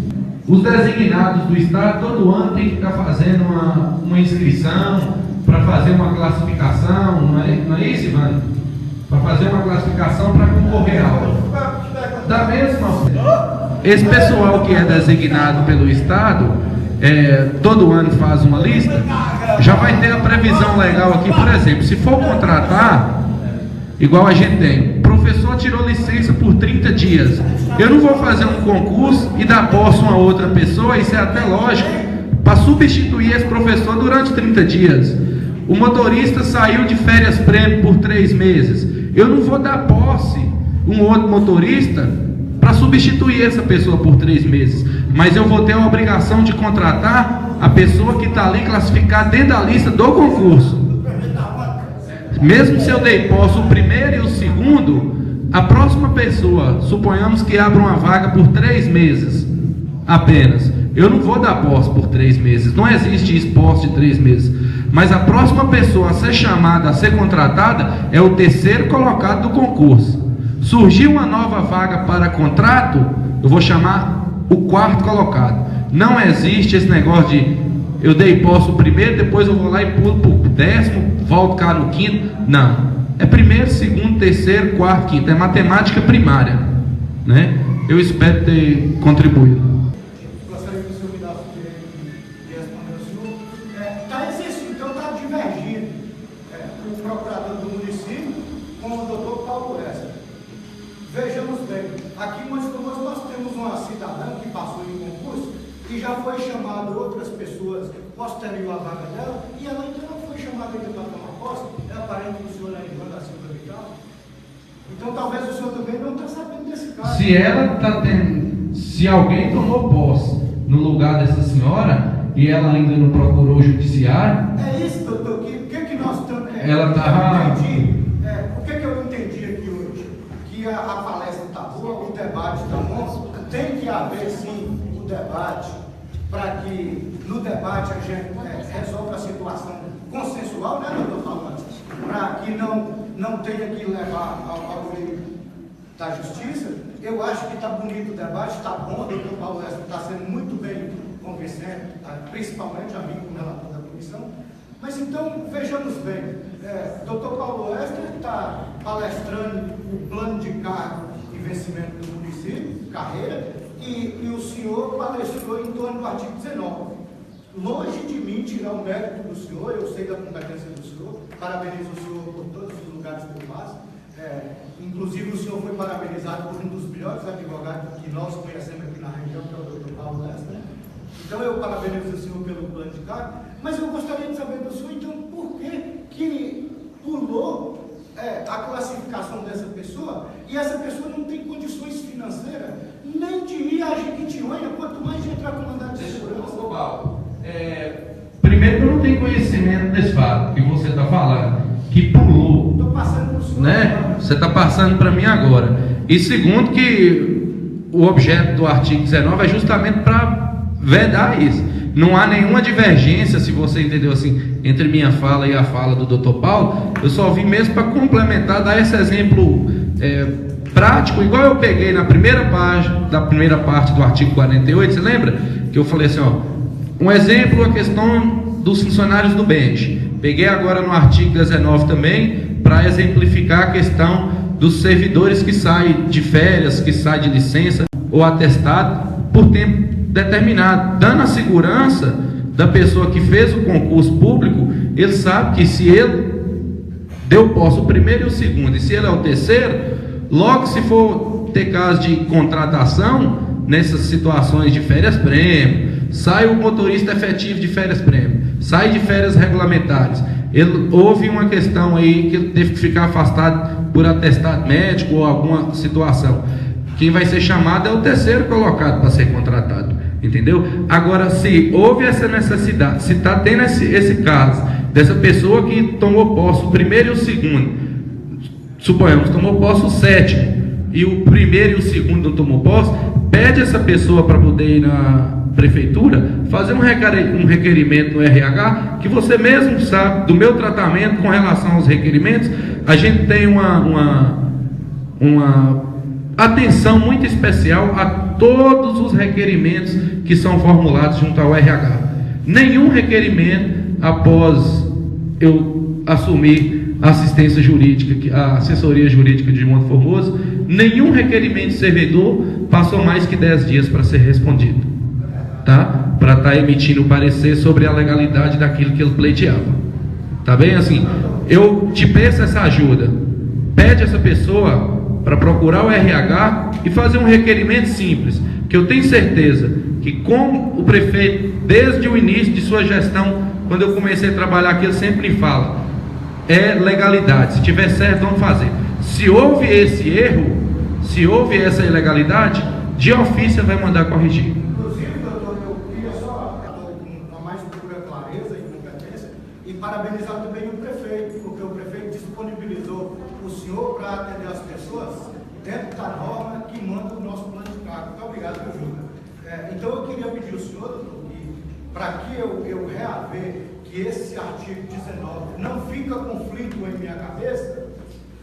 Os designados do Estado, todo ano, tem que ficar fazendo uma inscrição para fazer uma classificação, não é isso, Ivan? Para fazer uma classificação para concorrer à aula. Da mesma forma, esse pessoal que é designado pelo Estado, todo ano faz uma lista, já vai ter a previsão legal aqui. Por exemplo, se for contratar, igual a gente tem, o professor tirou licença por 30 dias, eu não vou fazer um concurso e dar posse a uma outra pessoa, isso é até lógico, para substituir esse professor durante 30 dias. O motorista saiu de férias prêmio por 3 meses, eu não vou dar posse um outro motorista para substituir essa pessoa por 3 meses, mas eu vou ter a obrigação de contratar a pessoa que está ali classificada dentro da lista do concurso. Mesmo se eu dei posse o primeiro e o segundo, a próxima pessoa, suponhamos que abra uma vaga por 3 meses apenas, eu não vou dar posse por 3 meses, não existe isso, posse de 3 meses, mas a próxima pessoa a ser chamada, a ser contratada, é o terceiro colocado do concurso. Surgiu uma nova vaga para contrato, eu vou chamar o 4º colocado. Não existe esse negócio de eu dei posse o primeiro, depois eu vou lá e pulo para o 10º, volto cá no 5º. Não, é 1º, 2º, 3º, 4º, 5º, é matemática primária, né? Eu espero ter contribuído. Gostaria que o senhor me desse de responder ao senhor. Está existindo, então está divergindo o procurador do município com o doutor Paulo Wesley. Vejamos bem, aqui nós temos uma cidadã que passou em concurso e já foi chamado outras pessoas posterior à vaga dela, e ela ainda não foi chamada ainda para tomar posse. É aparente que o senhor é Ivan da Silva Vital. Então talvez o senhor também não está sabendo desse caso. Se ela está tendo, se alguém tomou posse no lugar dessa senhora e ela ainda não procurou o judiciário. É isso, doutor, o que nós estamos. Ela está. O que eu entendi aqui hoje? Que a palestra está boa, o debate está bom, tem que haver sim o debate, para que no debate a gente resolva a situação consensual, né, doutor Paulo? Para que não tenha que levar ao meio da justiça. Eu acho que está bonito o debate, está bom, o doutor Paulo está sendo muito bem convencendo, principalmente a mim como relator da comissão. Mas então, vejamos bem, doutor Paulo Wesley está palestrando o plano de cargo e vencimento do município, carreira, e o senhor palestrou em torno do artigo 19. Longe de mim tirar o mérito do senhor, eu sei da competência do senhor, parabenizo o senhor por todos os lugares que eu passo. Inclusive o senhor foi parabenizado por um dos melhores advogados que nós conhecemos aqui na região, que é o Dr. Paulo Lestra. Então eu parabenizo o senhor pelo plano de cargo, mas eu gostaria de saber do senhor, então, por que pulou a classificação dessa pessoa, e essa pessoa não tem condições financeiras nem de ir a Jequitinhonha, quanto mais de entrar com mandado de segurança. Primeiro, eu não tenho conhecimento desse fato que você está falando, que pulou. Estou passando para o senhor. Né? Você está passando para mim agora. E segundo, que o objeto do artigo 19 é justamente para vedar isso. Não há nenhuma divergência, se você entendeu assim, entre minha fala e a fala do Dr. Paulo. Eu só vim mesmo para complementar, dar esse exemplo prático, igual eu peguei na primeira parte do artigo 48, você lembra? Que eu falei assim, ó, um exemplo, a questão dos funcionários do bench. Peguei agora no artigo 19 também, para exemplificar a questão dos servidores que saem de férias, que saem de licença ou atestado por tempo determinado, dando a segurança da pessoa que fez o concurso público. Ele sabe que se ele deu posse o primeiro e o segundo, e se ele é o terceiro, logo se for ter caso de contratação, nessas situações de férias prêmio, sai o motorista efetivo de férias prêmio, sai de férias regulamentares, houve uma questão aí que ele teve que ficar afastado por atestado médico ou alguma situação, quem vai ser chamado é o terceiro colocado para ser contratado, entendeu? Agora, se houve essa necessidade, se está tendo esse caso dessa pessoa que tomou posse o primeiro e o segundo, suponhamos, tomou posse o sétimo e o primeiro e o segundo não tomou posse, pede essa pessoa para poder ir na prefeitura fazer um requerimento no RH, que você mesmo sabe do meu tratamento com relação aos requerimentos. A gente tem uma atenção muito especial a todos os requerimentos que são formulados junto ao RH. Nenhum requerimento, após eu assumir a assistência jurídica, a assessoria jurídica de Monte Formoso, nenhum requerimento de servidor passou mais que 10 dias para ser respondido, tá? Para estar emitindo o parecer sobre a legalidade daquilo que ele pleiteava, tá bem? Assim, eu te peço essa ajuda, pede essa pessoa para procurar o RH e fazer um requerimento simples, que eu tenho certeza que, como o prefeito, desde o início de sua gestão, quando eu comecei a trabalhar aqui, ele sempre me fala, é legalidade, se tiver certo, vamos fazer. Se houve esse erro, se houve essa ilegalidade, de ofício vai mandar corrigir. Inclusive, doutor, eu queria só, com a mais pura clareza e competência, e parabenizar também o prefeito, porque o prefeito disponibilizou o senhor para atender as pessoas dentro da norma que manda o nosso plano de cargo. Muito obrigado, meu Júlio. Então eu queria pedir ao senhor, doutor, para que eu reaver que esse artigo 19 não fica conflito em minha cabeça,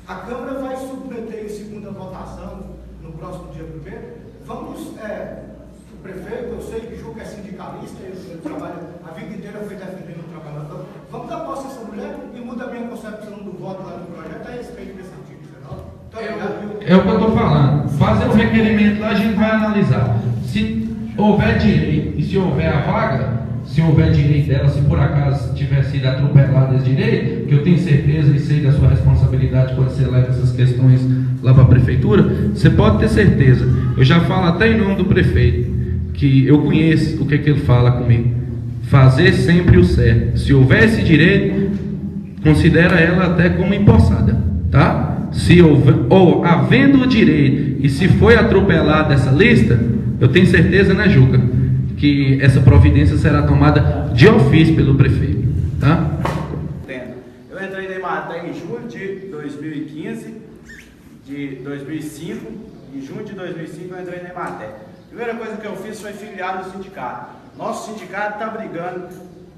a Câmara vai submeter em segunda votação no próximo dia 1º. Vamos, o prefeito, eu sei que Juca é sindicalista, ele trabalha a vida inteira, foi defendendo o trabalhador. Vamos dar posse a essa mulher e muda a minha concepção do voto lá no projeto a respeito desse artigo 19. É o que eu estou falando. Fazer o requerimento lá, a gente vai analisar. Se houver direito e se houver a vaga, se houver direito dela, se por acaso tiver sido atropelado esse direito, que eu tenho certeza e sei da sua responsabilidade quando você leva essas questões lá para a prefeitura, você pode ter certeza. Eu já falo até em nome do prefeito, que eu conheço o que ele fala comigo. Fazer sempre o certo. Se houver esse direito, considera ela até como empossada, tá? Se houver, ou havendo o direito e se foi atropelada essa lista, eu tenho certeza, né, Juca, que essa providência será tomada de ofício pelo prefeito, tá? Eu entrei na Emater em julho de 2015, de 2005, em junho de 2005 eu entrei na Emater. A primeira coisa que eu fiz foi filiar no sindicato. Nosso sindicato está brigando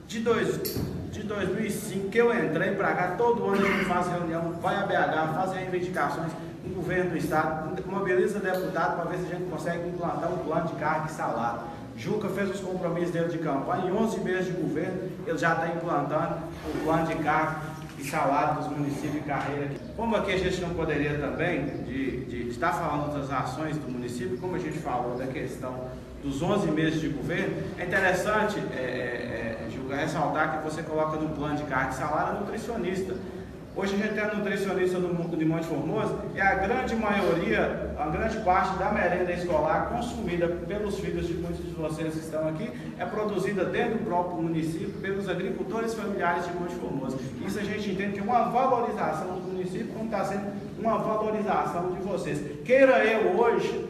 de 2005 que eu entrei para cá, todo ano a gente faz reunião, vai a BH, faz reivindicações no governo do estado, mobiliza deputado para ver se a gente consegue implantar um plano de carga e salário. Juca fez os compromissos dele de campanha, em 11 meses de governo, ele já está implantando o plano de carga e salário dos municípios e carreira. Como aqui a gente não poderia também de estar falando das ações do município, como a gente falou da questão dos 11 meses de governo, é interessante, Gilga, ressaltar que você coloca no plano de carga de salário nutricionista. Hoje a gente tem a nutricionista de Monte Formoso e a grande maioria, a grande parte da merenda escolar consumida pelos filhos de muitos de vocês que estão aqui é produzida dentro do próprio município pelos agricultores familiares de Monte Formoso. Isso a gente entende que é uma valorização do município, como está sendo uma valorização de vocês. Queira eu hoje,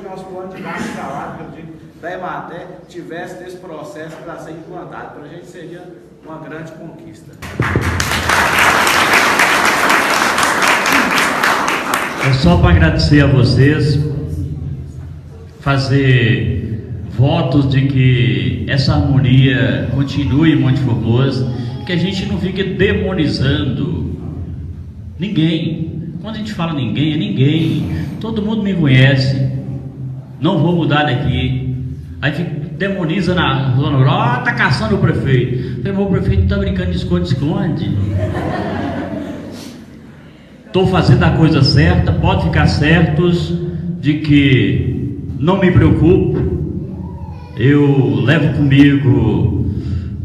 nosso plano de carga de salário, que eu digo, da EMATER, tivesse esse processo para ser implantado. Para a gente seria uma grande conquista. É só para agradecer a vocês, fazer votos de que essa harmonia continue em Monte Formoso, que a gente não fique demonizando ninguém. Quando a gente fala ninguém, é ninguém. Todo mundo me conhece, não vou mudar daqui. Aí demoniza na zona rural, tá caçando o prefeito. O prefeito tá brincando de esconde-esconde. Estou fazendo a coisa certa, pode ficar certos de que não me preocupo. Eu levo comigo,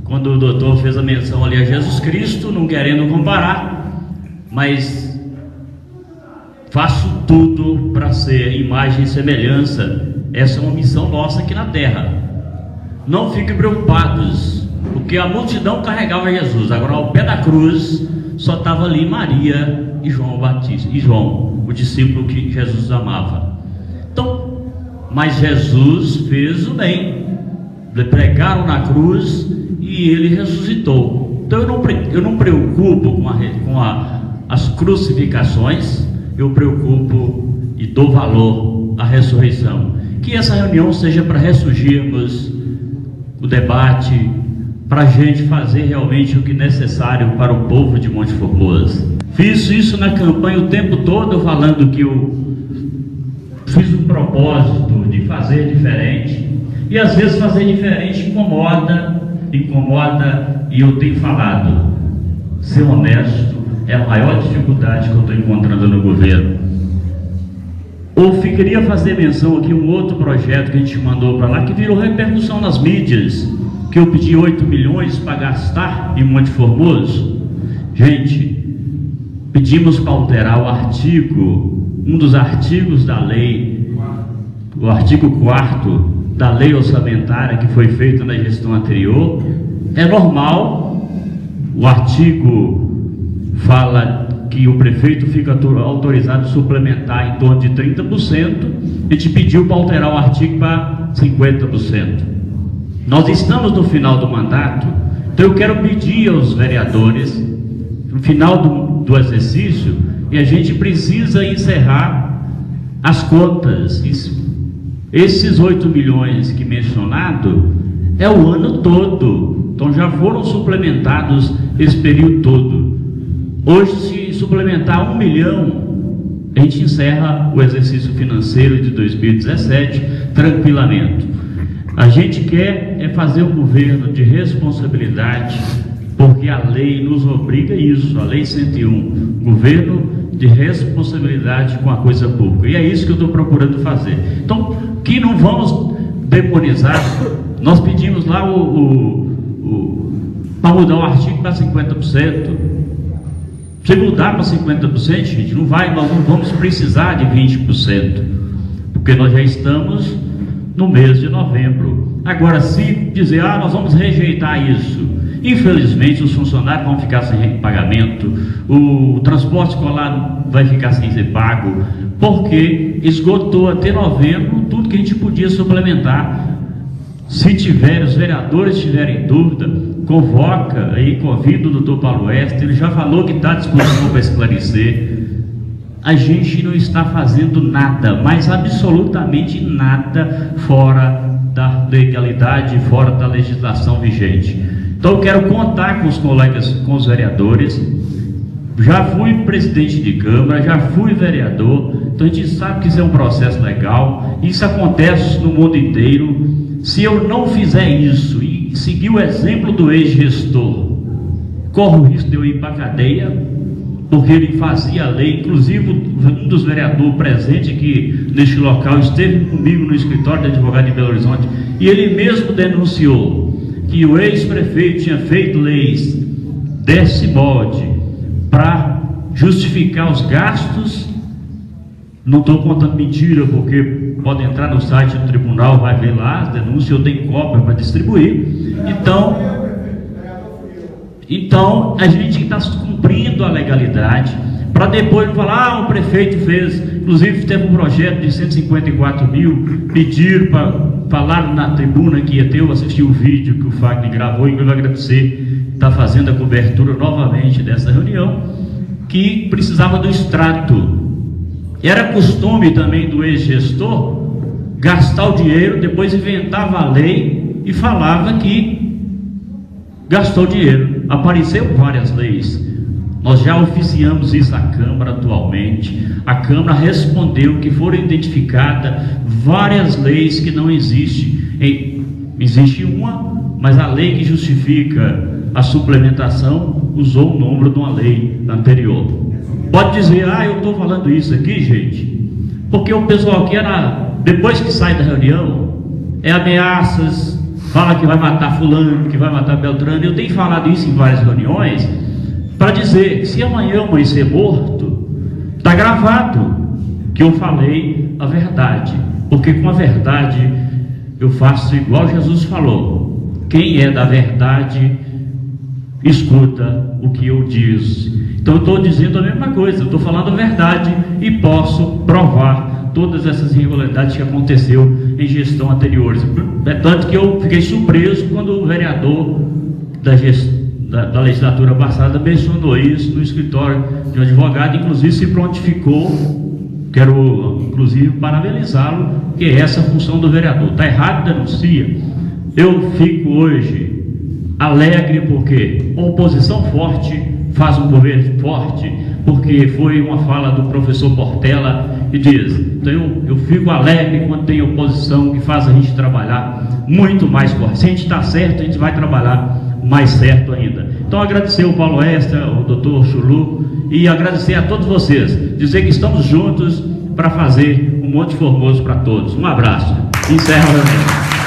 quando o doutor fez a menção ali a Jesus Cristo, não querendo comparar, mas faço tudo para ser imagem e semelhança. Essa é uma missão nossa aqui na terra. Não fiquem preocupados, porque a multidão carregava Jesus, agora ao pé da cruz só estava ali Maria e João Batista, e João, o discípulo que Jesus amava. Então, mas Jesus fez o bem, lhe pregaram na cruz e ele ressuscitou. Então eu não preocupo com as crucificações, eu preocupo e dou valor à ressurreição. Que essa reunião seja para ressurgirmos o debate, para a gente fazer realmente o que é necessário para o povo de Monte Formoso. Fiz isso na campanha o tempo todo, falando que eu fiz um propósito de fazer diferente, e às vezes fazer diferente incomoda, e eu tenho falado, ser honesto é a maior dificuldade que eu estou encontrando no governo. Ou queria fazer menção aqui um outro projeto que a gente mandou para lá, que virou repercussão nas mídias, que eu pedi 8 milhões para gastar em Monte Formoso. Gente, pedimos para alterar o artigo, um dos artigos da lei, o artigo 4º da lei orçamentária que foi feita na gestão anterior. É normal, o artigo fala que o prefeito fica autorizado a suplementar em torno de 30%, a gente pediu para alterar o artigo para 50%. Nós estamos no final do mandato, então eu quero pedir aos vereadores, no final do exercício, e a gente precisa encerrar as contas. Esses 8 milhões que mencionado é o ano todo, então já foram suplementados esse período todo. Hoje, se suplementar 1 milhão, a gente encerra o exercício financeiro de 2017 tranquilamente. A gente quer fazer um governo de responsabilidade, porque a lei nos obriga a isso, a lei 101, governo de responsabilidade com a coisa pública, e é isso que eu estou procurando fazer. Então, que não vamos demonizar. Nós pedimos lá para mudar o artigo para 50%. Se mudar para 50%, gente, nós não vamos precisar de 20%, porque nós já estamos no mês de novembro. Agora, se dizer, nós vamos rejeitar isso, infelizmente os funcionários vão ficar sem pagamento, o transporte escolar vai ficar sem ser pago, porque esgotou até novembro tudo que a gente podia suplementar. Se os vereadores tiverem dúvida, convoca aí, convida o doutor Paulo Oeste, ele já falou que está à disposição para esclarecer. A gente não está fazendo nada, mas absolutamente nada fora da legalidade, fora da legislação vigente. Então eu quero contar com os colegas, com os vereadores. Já fui presidente de Câmara, já fui vereador, então a gente sabe que isso é um processo legal, isso acontece no mundo inteiro. Se eu não fizer isso e seguir o exemplo do ex-gestor, corre o risco de eu ir para a cadeia, porque ele fazia a lei. Inclusive um dos vereadores presentes aqui neste local esteve comigo no escritório do advogado de Belo Horizonte, e ele mesmo denunciou que o ex-prefeito tinha feito leis desse molde para justificar os gastos. Não estou contando mentira, porque pode entrar no site do tribunal, vai ver lá as denúncias, eu tenho cópia para distribuir. Então a gente está cumprindo a legalidade, para depois não falar, o prefeito fez. Inclusive teve um projeto de 154 mil, pediram para falar na tribuna que ia ter. Eu assisti o vídeo que o Fagner gravou, e eu vou agradecer, está fazendo a cobertura novamente dessa reunião, que precisava do extrato. Era costume também do ex-gestor gastar o dinheiro, depois inventava a lei e falava que gastou dinheiro. Apareceu várias leis. Nós já oficiamos isso à Câmara atualmente. A Câmara respondeu que foram identificadas várias leis que não existem. Existe uma, mas a lei que justifica a suplementação usou o número de uma lei anterior. Pode dizer, eu estou falando isso aqui, gente, porque o pessoal aqui depois que sai da reunião, ameaças, fala que vai matar fulano, que vai matar Beltrano. Eu tenho falado isso em várias reuniões, para dizer que se amanhã eu amanhecer morto, está gravado que eu falei a verdade, porque com a verdade eu faço igual Jesus falou: quem é da verdade escuta o que eu disse. Então eu estou dizendo a mesma coisa, eu estou falando a verdade e posso provar todas essas irregularidades que aconteceu em gestão anteriores. É tanto que eu fiquei surpreso quando o vereador da legislatura passada mencionou isso no escritório de um advogado, inclusive se prontificou. Quero inclusive parabenizá-lo, que é essa a função do vereador. Está errado, denuncia. Eu fico hoje alegre porque uma oposição forte faz um governo forte, porque foi uma fala do professor Portela que diz. Então eu fico alegre quando tem oposição que faz a gente trabalhar muito mais forte. Se a gente está certo, a gente vai trabalhar mais certo ainda. Então agradecer o Paulo Extra, o doutor Chulu, e agradecer a todos vocês, dizer que estamos juntos para fazer um Monte Formoso para todos. Um abraço. Encerro a reunião.